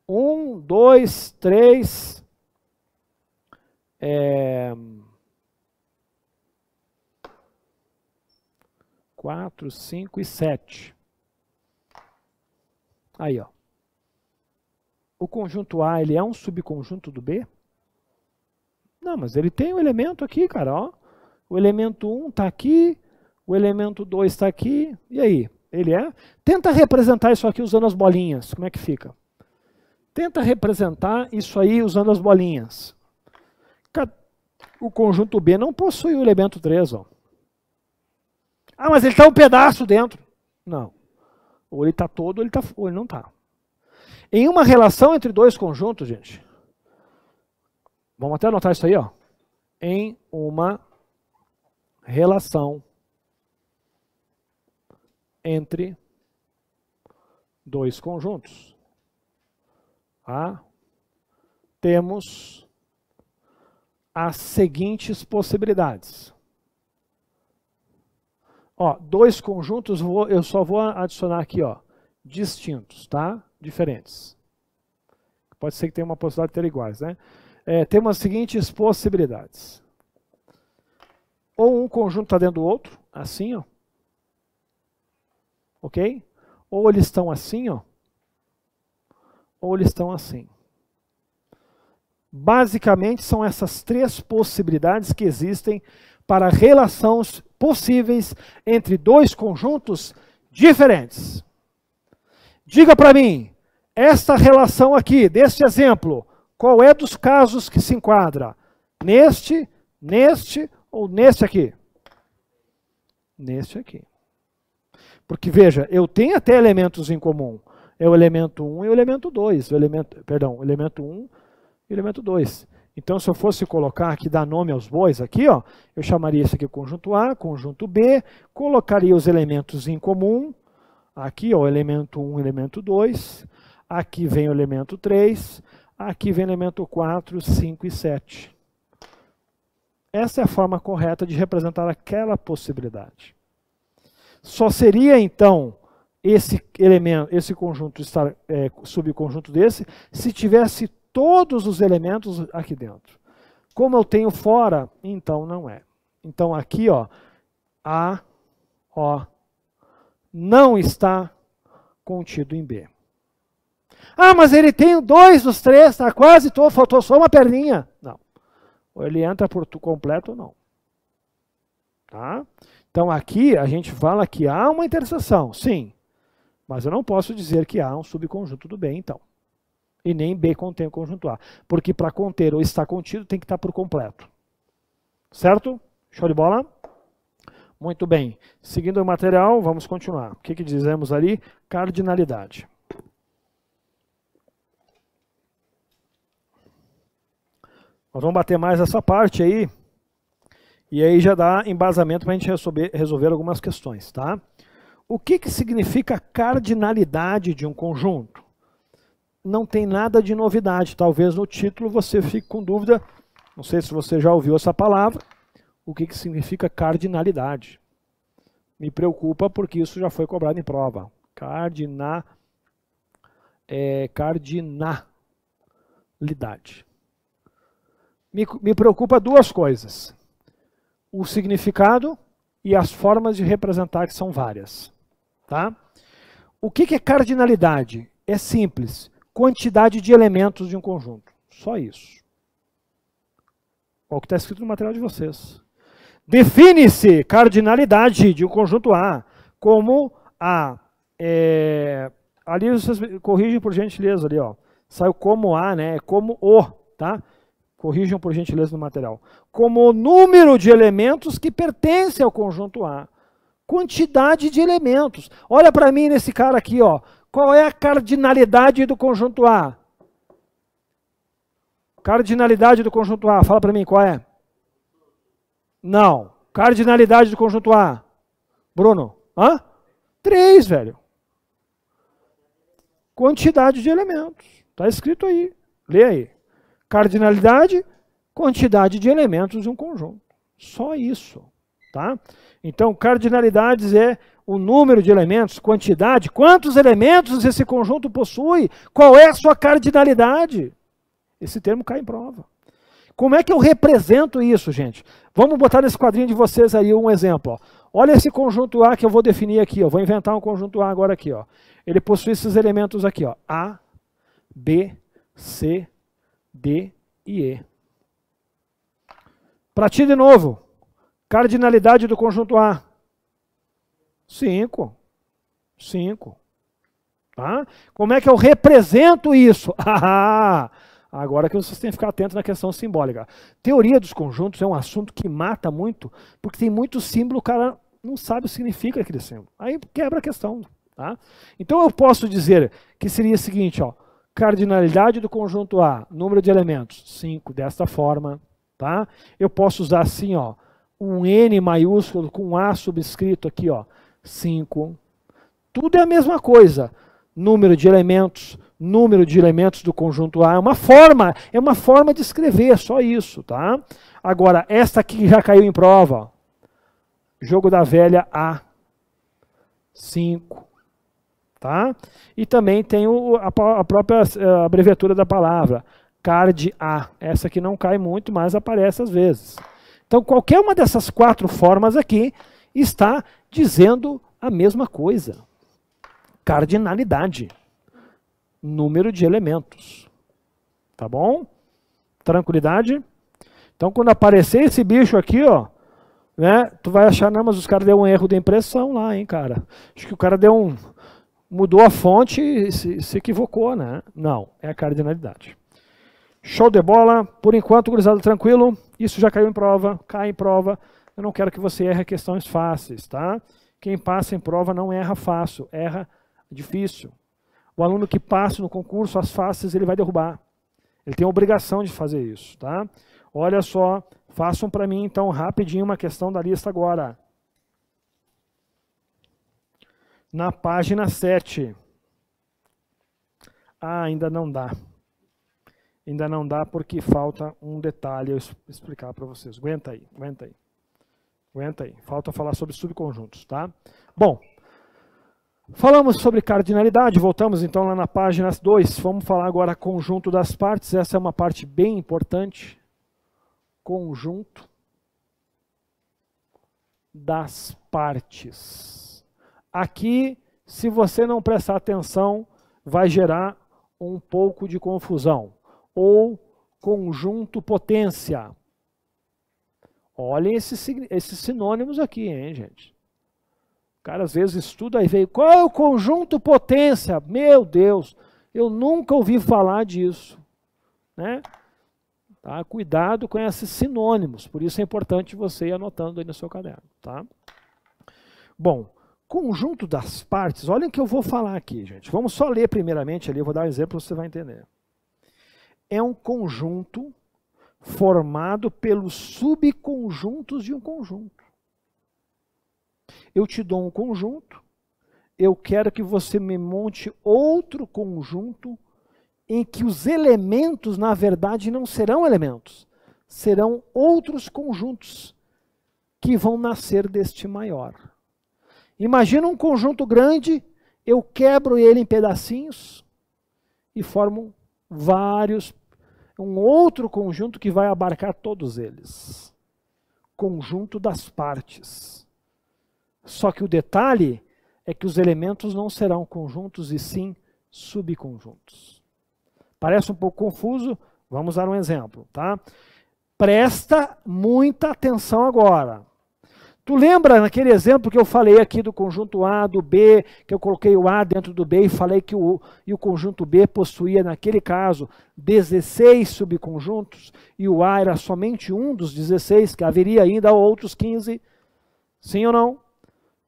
1, 2, 3... 4, 5 e 7. Aí, ó. O conjunto A, ele é um subconjunto do B? Não, mas ele tem um elemento aqui, cara, ó. O elemento 1 está aqui, o elemento 2 está aqui, e aí? Ele é? Tenta representar isso aqui usando as bolinhas, como é que fica? Tenta representar isso aí usando as bolinhas. O conjunto B não possui o elemento 3, ó. Ah, mas ele está um pedaço dentro. Não. Ou ele está todo, ou ele não está. Em uma relação entre dois conjuntos, gente, vamos até anotar isso aí, ó. Em uma relação entre dois conjuntos, tá? Temos as seguintes possibilidades. Ó, dois conjuntos, eu só vou adicionar aqui, ó, distintos, tá? Diferentes. Pode ser que tenha uma possibilidade de ter iguais, né? Temos as seguintes possibilidades. Ou um conjunto está dentro do outro, assim, ó. Ok? Ou eles estão assim, ó. Ou eles estão assim. Basicamente, são essas três possibilidades que existem para relações possíveis entre dois conjuntos diferentes. Diga para mim, esta relação aqui, deste exemplo, qual é dos casos que se enquadra? Neste, neste ou neste aqui? Neste aqui. Porque, veja, eu tenho até elementos em comum. É o elemento 1 e o elemento 2. O elemento 1 e o elemento 2. Então, se eu fosse colocar aqui, dar nome aos bois aqui, ó, eu chamaria esse aqui conjunto A, conjunto B, colocaria os elementos em comum. Aqui, ó, elemento 1 e elemento 2. Aqui vem o elemento 3. Aqui vem o elemento 4, 5 e 7. Essa é a forma correta de representar aquela possibilidade. Só seria, então, esse conjunto estar subconjunto desse, se tivesse todos os elementos aqui dentro. Como eu tenho fora, então não é. Então aqui, ó, A, ó, não está contido em B. Ah, mas ele tem 2 dos 3, tá quase todo, faltou só uma perninha. Não. Ou ele entra por completo ou não. Tá? Então aqui a gente fala que há uma interseção, sim. Mas eu não posso dizer que há um subconjunto do B, então. E nem B contém o conjunto A. Porque para conter ou estar contido tem que estar por completo. Certo? Show de bola? Muito bem. Seguindo o material, vamos continuar. O que dizemos ali? Cardinalidade. Nós vamos bater mais essa parte aí. E aí já dá embasamento para a gente resolver algumas questões, tá? O que significa cardinalidade de um conjunto? Não tem nada de novidade. Talvez no título você fique com dúvida. Não sei se você já ouviu essa palavra. O que significa cardinalidade? Me preocupa porque isso já foi cobrado em prova. Cardinalidade. Me preocupa duas coisas. O significado e as formas de representar, que são várias. Tá? O que é cardinalidade? É simples. Quantidade de elementos de um conjunto. Só isso. É o que está escrito no material de vocês. Define-se cardinalidade de um conjunto A como A. Ali vocês corrigem por gentileza ali, ó. Saiu como A, né? Como O, tá? Corrijam por gentileza no material. Como o número de elementos que pertence ao conjunto A. Quantidade de elementos. Olha para mim nesse cara aqui, ó. Qual é a cardinalidade do conjunto A? Cardinalidade do conjunto A. Fala para mim, qual é? Não. Cardinalidade do conjunto A. Bruno? 3, velho. Quantidade de elementos. Está escrito aí. Lê aí. Cardinalidade, quantidade de elementos de um conjunto. Só isso. Tá? Então, cardinalidades é o número de elementos, quantidade. Quantos elementos esse conjunto possui? Qual é a sua cardinalidade? Esse termo cai em prova. Como é que eu represento isso, gente? Vamos botar nesse quadrinho de vocês aí um exemplo. Ó. Olha esse conjunto A que eu vou definir aqui. Ó. Vou inventar um conjunto A agora aqui. Ó. Ele possui esses elementos aqui. Ó. A, B, C, D e E. Para ti de novo. Cardinalidade do conjunto A. 5. 5. Tá? Como é que eu represento isso? Agora que vocês têm que ficar atentos na questão simbólica. Teoria dos conjuntos é um assunto que mata muito, porque tem muito símbolo, o cara não sabe o que significa aquele símbolo. Aí quebra a questão. Tá? Então eu posso dizer que seria o seguinte, ó, cardinalidade do conjunto A, número de elementos, 5, desta forma. Tá? Eu posso usar assim, ó, um N maiúsculo com um A subscrito aqui, ó, 5. Tudo é a mesma coisa. Número de elementos do conjunto A é uma forma de escrever, só isso, tá? Agora, esta aqui já caiu em prova, ó. Jogo da velha A, 5, tá? E também tem a própria abreviatura da palavra, card A. Essa aqui não cai muito, mas aparece às vezes. Então, qualquer uma dessas 4 formas aqui está dizendo a mesma coisa. Cardinalidade. Número de elementos. Tá bom? Tranquilidade? Então, quando aparecer esse bicho aqui, ó, né, tu vai achar, não, mas os caras deu um erro de impressão lá, hein, cara. Acho que o cara mudou a fonte e se equivocou, né? Não, é a cardinalidade. Show de bola. Por enquanto, gurizada, tranquilo. Isso já caiu em prova, cai em prova. Eu não quero que você erre questões fáceis, tá? Quem passa em prova não erra fácil, erra difícil. O aluno que passa no concurso, as fáceis, ele vai derrubar. Ele tem a obrigação de fazer isso, tá? Olha só, façam para mim, então, rapidinho uma questão da lista agora. Na página 7. Ainda não dá. Ainda não dá porque falta um detalhe eu explicar para vocês. Aguenta aí, aguenta aí. Aguenta aí. Falta falar sobre subconjuntos, tá? Bom, falamos sobre cardinalidade, voltamos então lá na página 2. Vamos falar agora conjunto das partes. Essa é uma parte bem importante. Conjunto das partes. Aqui, se você não prestar atenção, vai gerar um pouco de confusão. Ou conjunto potência. Olhem esses sinônimos aqui, hein, gente. O cara às vezes estuda e vê, qual é o conjunto potência? Meu Deus, eu nunca ouvi falar disso. Né? Tá? Cuidado com esses sinônimos, por isso é importante você ir anotando aí no seu caderno. Tá? Bom, conjunto das partes, olhem o que eu vou falar aqui, gente. Vamos só ler primeiramente ali, eu vou dar um exemplo, você vai entender. É um conjunto formado pelos subconjuntos de um conjunto. Eu te dou um conjunto, eu quero que você me monte outro conjunto em que os elementos, na verdade, não serão elementos, serão outros conjuntos que vão nascer deste maior. Imagina um conjunto grande, eu quebro ele em pedacinhos e formo um outro conjunto que vai abarcar todos eles. Conjunto das partes. Só que o detalhe é que os elementos não serão conjuntos e sim subconjuntos. Parece um pouco confuso, vamos dar um exemplo, tá? Presta muita atenção agora. Tu lembra naquele exemplo que eu falei aqui do conjunto A, do B, que eu coloquei o A dentro do B e falei que o conjunto B possuía, naquele caso, 16 subconjuntos e o A era somente um dos 16, que haveria ainda outros 15? Sim ou não?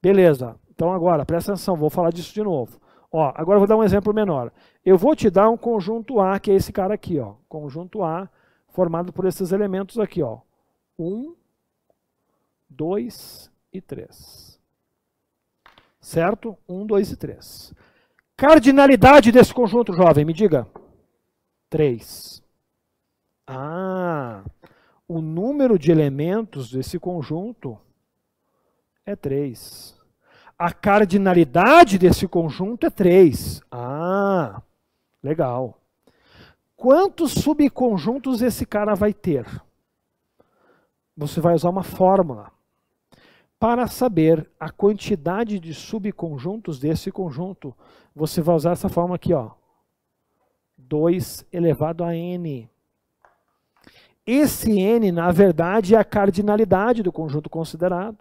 Beleza. Então agora, presta atenção, vou falar disso de novo. Ó, agora eu vou dar um exemplo menor. Eu vou te dar um conjunto A, que é esse cara aqui, ó. Conjunto A, formado por esses elementos aqui, ó. 1, 2 e 3. Certo? 1, 2 e 3. Cardinalidade desse conjunto, jovem, me diga. 3. Ah, o número de elementos desse conjunto é 3. A cardinalidade desse conjunto é 3. Ah, legal. Quantos subconjuntos esse cara vai ter? Você vai usar uma fórmula para saber a quantidade de subconjuntos desse conjunto. Você vai usar essa fórmula aqui, ó. 2 elevado a n. Esse n, na verdade, é a cardinalidade do conjunto considerado,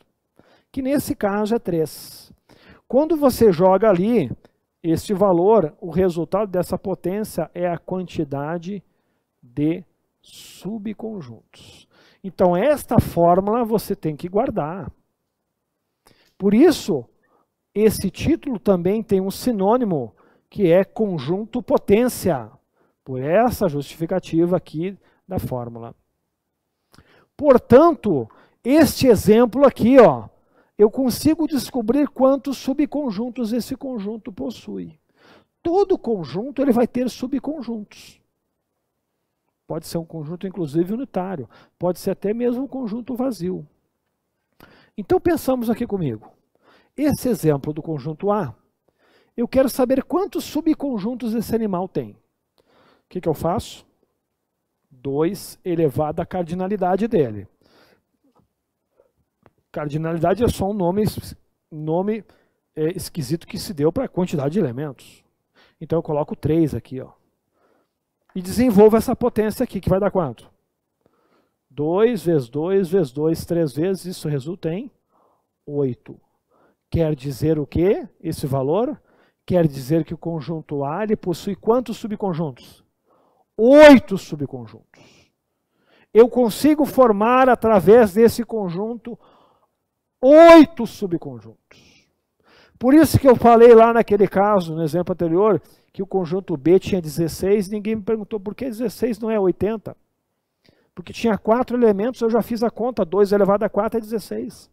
que nesse caso é 3. Quando você joga ali este valor, o resultado dessa potência é a quantidade de subconjuntos. Então, esta fórmula você tem que guardar. Por isso, esse título também tem um sinônimo, que é conjunto potência, por essa justificativa aqui da fórmula. Portanto, este exemplo aqui, ó, eu consigo descobrir quantos subconjuntos esse conjunto possui. Todo conjunto ele vai ter subconjuntos. Pode ser um conjunto, inclusive, unitário. Pode ser até mesmo um conjunto vazio. Então, pensamos aqui comigo. Esse exemplo do conjunto A, eu quero saber quantos subconjuntos esse animal tem. O que eu faço? 2 elevado à cardinalidade dele. Cardinalidade é só um nome esquisito que se deu para a quantidade de elementos. Então, eu coloco 3 aqui, ó. E desenvolvo essa potência aqui, que vai dar quanto? 2 vezes 2 vezes 2, 3 vezes, isso resulta em 8. Quer dizer o quê? Esse valor? Quer dizer que o conjunto A ele possui quantos subconjuntos? 8 subconjuntos. Eu consigo formar, através desse conjunto, 8 subconjuntos. Por isso que eu falei lá naquele caso, no exemplo anterior, que o conjunto B tinha 16, ninguém me perguntou por que 16 não é 80. Porque tinha 4 elementos, eu já fiz a conta, 2 elevado a 4 é 16.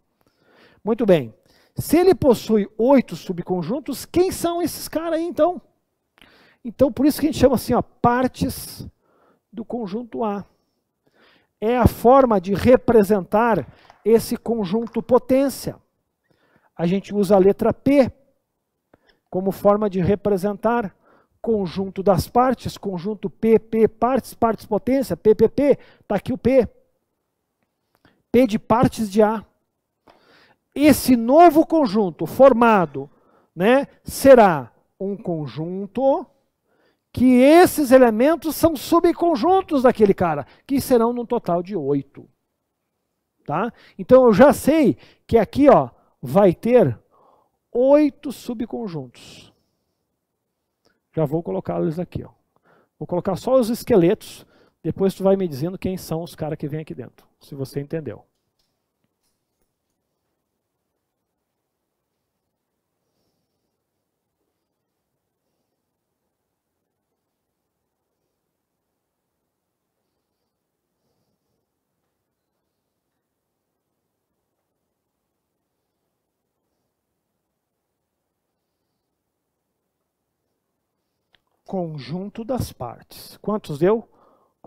Muito bem. Se ele possui 8 subconjuntos, quem são esses caras aí então? Então, por isso que a gente chama assim, ó, partes do conjunto A. É a forma de representar esse conjunto potência. A gente usa a letra P como forma de representar conjunto das partes, conjunto PP, partes, partes potência, PPP, está aqui o P. P de partes de A. Esse novo conjunto formado, né, será um conjunto que esses elementos são subconjuntos daquele cara, que serão num total de 8. Tá? Então eu já sei que aqui, ó, vai ter 8 subconjuntos. Já vou colocá-los aqui, ó. Vou colocar só os esqueletos, depois tu vai me dizendo quem são os caras que vêm aqui dentro, se você entendeu. Conjunto das partes. Quantos deu?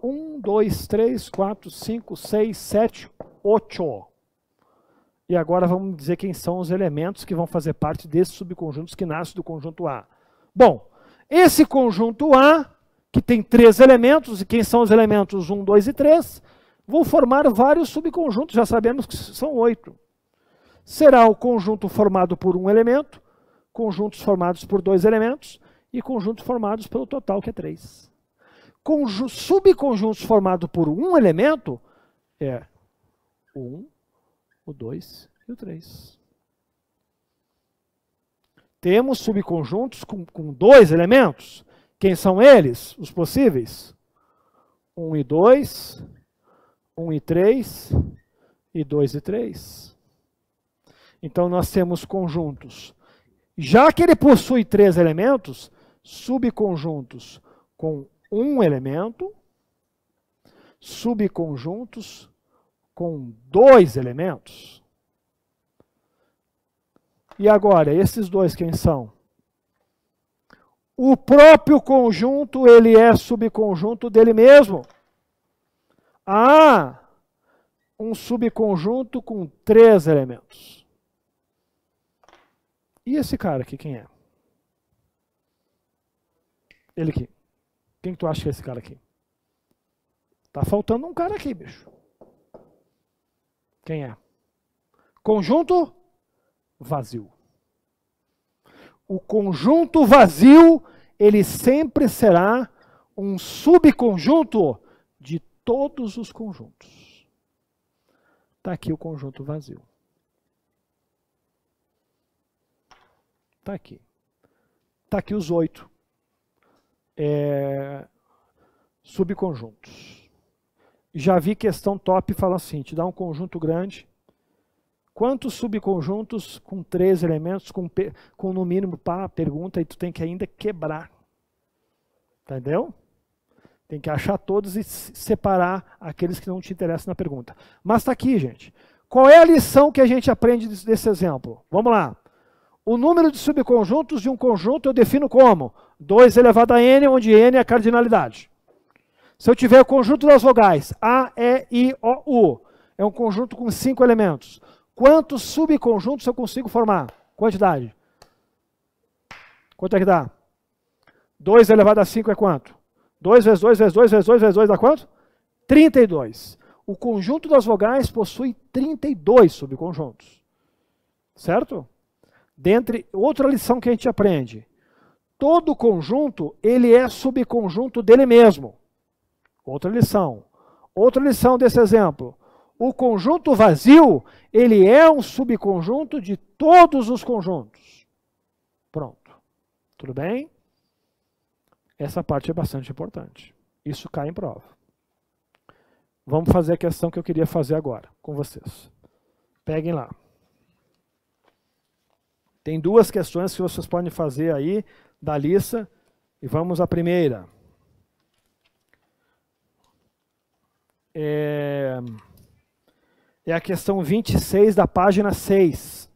1, 2, 3, 4, 5, 6, 7, 8. E agora vamos dizer quem são os elementos que vão fazer parte desses subconjuntos que nascem do conjunto A. Bom, esse conjunto A, que tem 3 elementos, e quem são os elementos 1, 2 e 3, vão formar vários subconjuntos, já sabemos que são 8. Será o conjunto formado por um elemento, conjuntos formados por 2 elementos, e conjuntos formados pelo total, que é 3. Subconjuntos formados por um elemento é o 1, o 2 e o 3. Temos subconjuntos com 2 elementos. Quem são eles? Os possíveis? 1 e 2, 1 e 3 e 2 e 3. Então nós temos conjuntos. Já que ele possui 3 elementos, subconjuntos com um elemento, subconjuntos com 2 elementos. E agora, esses dois quem são? O próprio conjunto, ele é subconjunto dele mesmo. Há um subconjunto com 3 elementos. E esse cara aqui, quem é? Ele aqui. Quem que tu acha que é esse cara aqui? Tá faltando um cara aqui, bicho. Quem é? Conjunto vazio. O conjunto vazio, ele sempre será um subconjunto de todos os conjuntos. Está aqui o conjunto vazio. Está aqui. Está aqui os 8 subconjuntos. Já vi questão top fala assim, te dá um conjunto grande. Quantos subconjuntos com 3 elementos, com no mínimo, pergunta, e tu tem que ainda quebrar. Entendeu? Tem que achar todos e separar aqueles que não te interessam na pergunta. Mas está aqui, gente. Qual é a lição que a gente aprende desse exemplo? Vamos lá. O número de subconjuntos de um conjunto eu defino como 2 elevado a n, onde n é a cardinalidade. Se eu tiver o conjunto das vogais A, E, I, O, U, é um conjunto com 5 elementos. Quantos subconjuntos eu consigo formar? Quantidade. Quanto é que dá? 2 elevado a 5 é quanto? 2 vezes 2 vezes 2 vezes 2 vezes 2 dá quanto? 32. O conjunto das vogais possui 32 subconjuntos. Certo? Dentre outra lição que a gente aprende. Todo conjunto, ele é subconjunto dele mesmo. Outra lição. Outra lição desse exemplo. O conjunto vazio, ele é um subconjunto de todos os conjuntos. Pronto. Tudo bem? Essa parte é bastante importante. Isso cai em prova. Vamos fazer a questão que eu queria fazer agora com vocês. Peguem lá. Tem 2 questões que vocês podem fazer aí da lista. E vamos à primeira. É a questão 26 da página 6.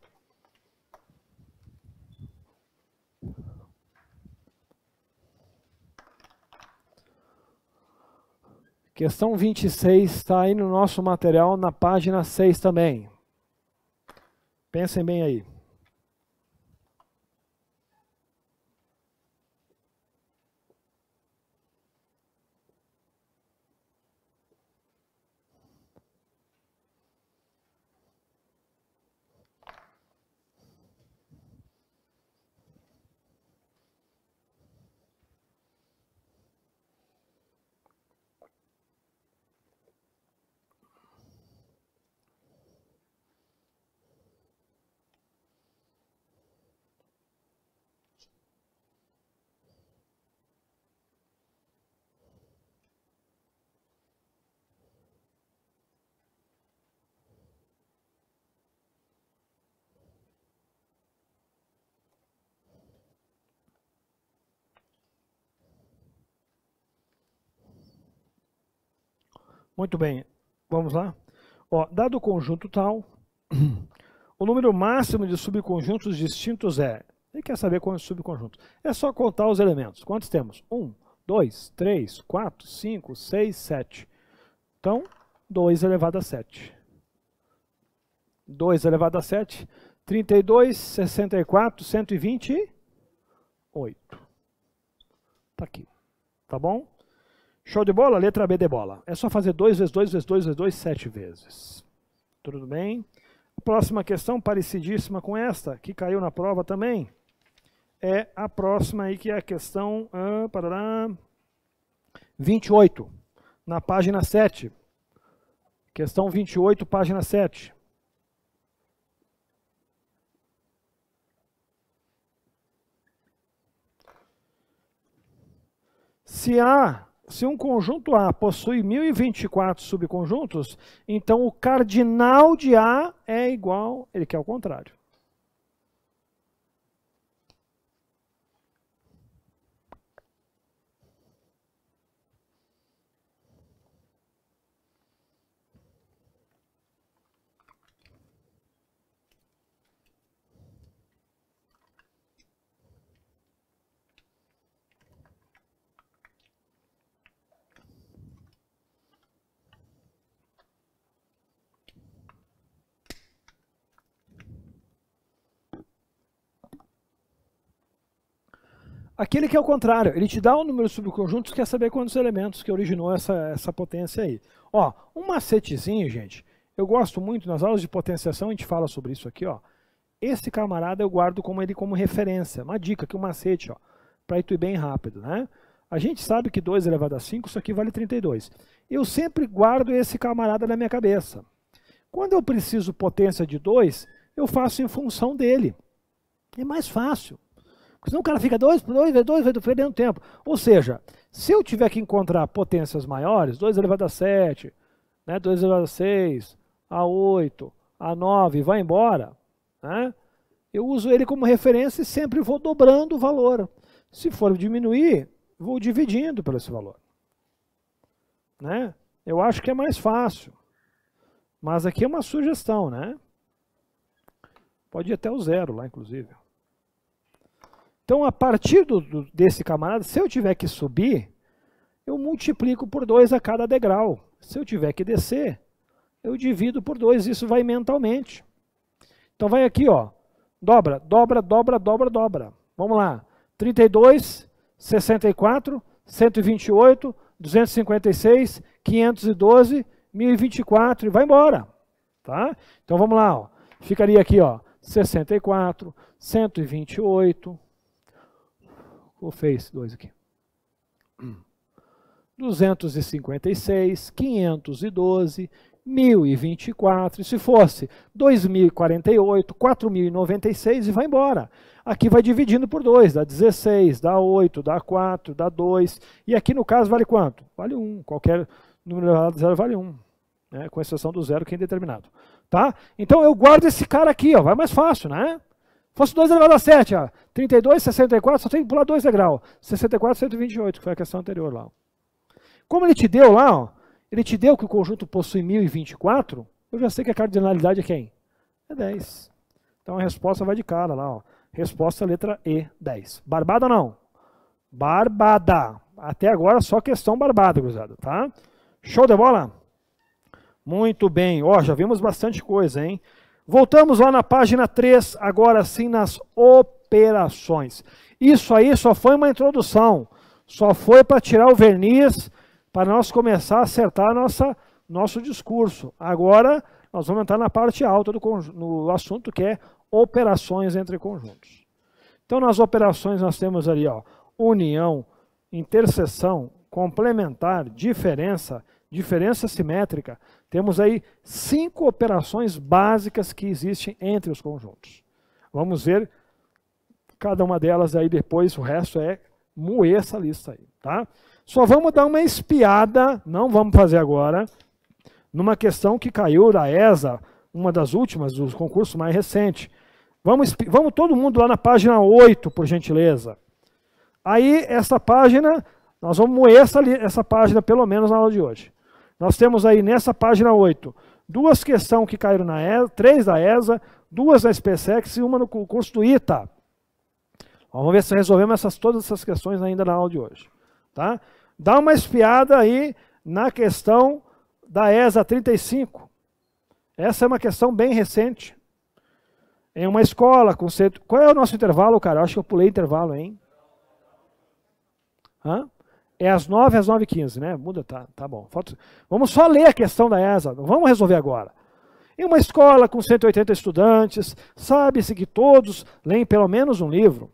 Questão 26 está aí no nosso material, na página 6 também. Pensem bem aí. Muito bem, vamos lá. Ó, dado o conjunto tal, o número máximo de subconjuntos distintos é... Ele quer saber quantos subconjuntos. É só contar os elementos. Quantos temos? 1, 2, 3, 4, 5, 6, 7. Então, 2 elevado a 7. 2 elevado a 7, 32, 64, 128. Tá aqui, tá bom? Show de bola? Letra B de bola. É só fazer 2 vezes 2 vezes 2 vezes 2, 7 vezes. Tudo bem? Próxima questão, parecidíssima com esta, que caiu na prova também, é a próxima aí, que é a questão 28, na página 7. Questão 28, página 7. Se um conjunto A possui 1024 subconjuntos, então o cardinal de A é igual, ele quer o contrário. Aquele que é o contrário, ele te dá o número de subconjuntos, quer saber quantos elementos que originou essa potência aí. Ó, um macetezinho, gente, eu gosto muito, nas aulas de potenciação a gente fala sobre isso aqui, ó. Esse camarada eu guardo como referência, uma dica aqui, um macete, ó, para ir tudo bem rápido, né? A gente sabe que 2 elevado a 5, isso aqui vale 32. Eu sempre guardo esse camarada na minha cabeça. Quando eu preciso potência de 2, eu faço em função dele. É mais fácil. Porque senão o cara fica 2 vezes 2, vai perdendo tempo. Ou seja, se eu tiver que encontrar potências maiores, 2 elevado a 7, né, 2 elevado a 6, a 8, a 9, vai embora, né, eu uso ele como referência e sempre vou dobrando o valor. Se for diminuir, vou dividindo pelo esse valor. Né? Eu acho que é mais fácil. Mas aqui é uma sugestão, né? Pode ir até o 0 lá, inclusive. Então, a partir desse camarada, se eu tiver que subir, eu multiplico por 2 a cada degrau. Se eu tiver que descer, eu divido por 2. Isso vai mentalmente. Então, vai aqui, ó. Dobra, dobra, dobra, dobra, dobra. Vamos lá. 32, 64, 128, 256, 512, 1024 e vai embora. Tá? Então, vamos lá. Ó. Ficaria aqui, ó. 64, 128... fez 2 aqui. 256, 512, 1024, e se fosse 2048, 4096 e vai embora. Aqui vai dividindo por 2, dá 16, dá 8, dá 4, dá 2, e aqui no caso vale quanto? Vale 1, qualquer número elevado a 0 vale 1, né? Com exceção do 0 que é indeterminado. Tá? Então eu guardo esse cara aqui, ó, vai mais fácil, né? Fosse 2 elevado a 7, ó, 32, 64, só tem que pular 2 degraus. 64, 128, que foi a questão anterior lá. Como ele te deu lá, ó, ele te deu que o conjunto possui 1024, eu já sei que a cardinalidade é quem? É 10. Então a resposta vai de cara lá, ó. Resposta letra E, 10. Barbada ou não? Barbada. Até agora só questão barbada, gurizada, tá? Show de bola? Muito bem. Ó, já vimos bastante coisa, hein? Voltamos lá na página 3, agora sim nas operações. Isso aí só foi uma introdução, só foi para tirar o verniz, para nós começar a acertar nosso discurso. Agora nós vamos entrar na parte alta no assunto, que é operações entre conjuntos. Então nas operações nós temos ali, ó, união, interseção, complementar, diferença, diferença simétrica. Temos aí 5 operações básicas que existem entre os conjuntos. Vamos ver cada uma delas aí depois, o resto é moer essa lista aí, tá? Só vamos dar uma espiada, não vamos fazer agora, numa questão que caiu da ESA, uma das últimas, dos concursos mais recentes. Vamos todo mundo lá na página 8, por gentileza. Aí, essa página, nós vamos moer essa página, pelo menos na aula de hoje. Nós temos aí nessa página 8, 2 questões que caíram na ESA, 3 da ESA, 2 da SpaceX e uma no curso do ITA. Vamos ver se resolvemos todas essas questões ainda na aula de hoje. Tá? Dá uma espiada aí na questão da ESA 35. Essa é uma questão bem recente. Em uma escola com... Qual é o nosso intervalo, cara? Eu acho que eu pulei intervalo, hein? Hã? É às 9 às 9h15, né? Muda, tá bom. Vamos só ler a questão da ESA, não vamos resolver agora. Em uma escola com 180 estudantes, sabe-se que todos leem pelo menos um livro.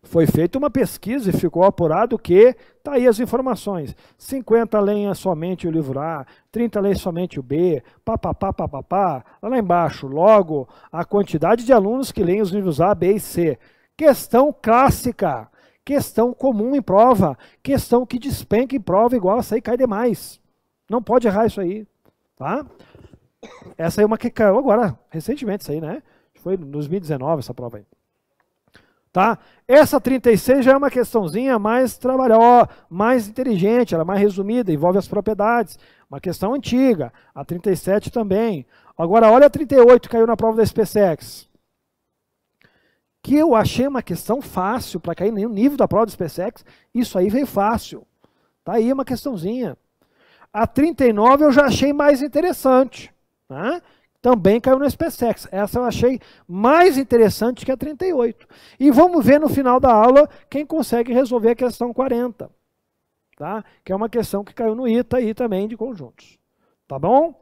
Foi feita uma pesquisa e ficou apurado que, tá aí as informações, 50 leem somente o livro A, 30 leem somente o B, papapá, lá embaixo, logo, a quantidade de alunos que leem os livros A, B e C. Questão clássica, questão comum em prova, questão que despenca em prova igual essa aí cai demais. Não pode errar isso aí, tá? Essa é uma que caiu agora, recentemente isso aí, né? Foi em 2019 essa prova aí. Tá? Essa 36 já é uma questãozinha mais trabalhosa, mais inteligente, ela é mais resumida, envolve as propriedades. Uma questão antiga. A 37 também. Agora, olha a 38 que caiu na prova da SpaceX. Que eu achei uma questão fácil para cair no nível da prova da SpaceX. Isso aí veio fácil. Tá aí uma questãozinha. A 39 eu já achei mais interessante. Né? Também caiu no SpaceX. Essa eu achei mais interessante que a 38. E vamos ver no final da aula quem consegue resolver a questão 40. Tá? Que é uma questão que caiu no ITA aí também de conjuntos. Tá bom?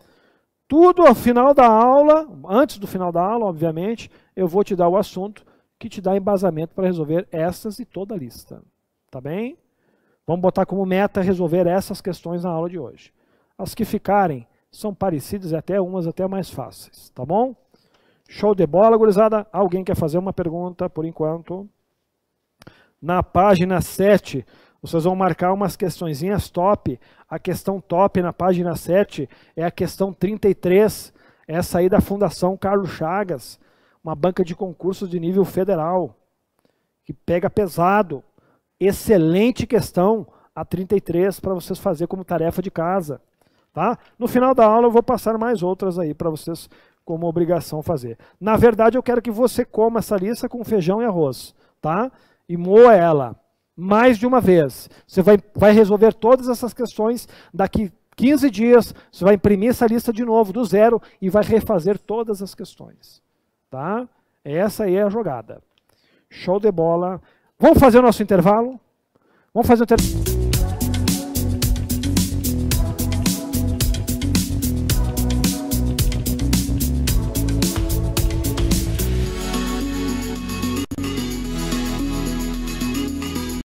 Tudo ao final da aula, antes do final da aula, obviamente, eu vou te dar o assunto que te dá embasamento para resolver essas e toda a lista. Tá bem? Vamos botar como meta resolver essas questões na aula de hoje. As que ficarem são parecidas e até umas até mais fáceis, tá bom? Show de bola, gurizada. Alguém quer fazer uma pergunta por enquanto? Na página 7, vocês vão marcar umas questõezinhas top. A questão top na página 7 é a questão 33, essa aí da Fundação Carlos Chagas, uma banca de concursos de nível federal, que pega pesado. Excelente questão, a 33, para vocês fazerem como tarefa de casa. Tá? No final da aula eu vou passar mais outras aí para vocês como obrigação fazer. Na verdade eu quero que você coma essa lista com feijão e arroz, tá? E moa ela mais de uma vez. Você vai resolver todas essas questões daqui 15 dias, você vai imprimir essa lista de novo do zero e vai refazer todas as questões, tá? Essa aí é a jogada. Show de bola. Vamos fazer o nosso intervalo? Vamos fazer o intervalo.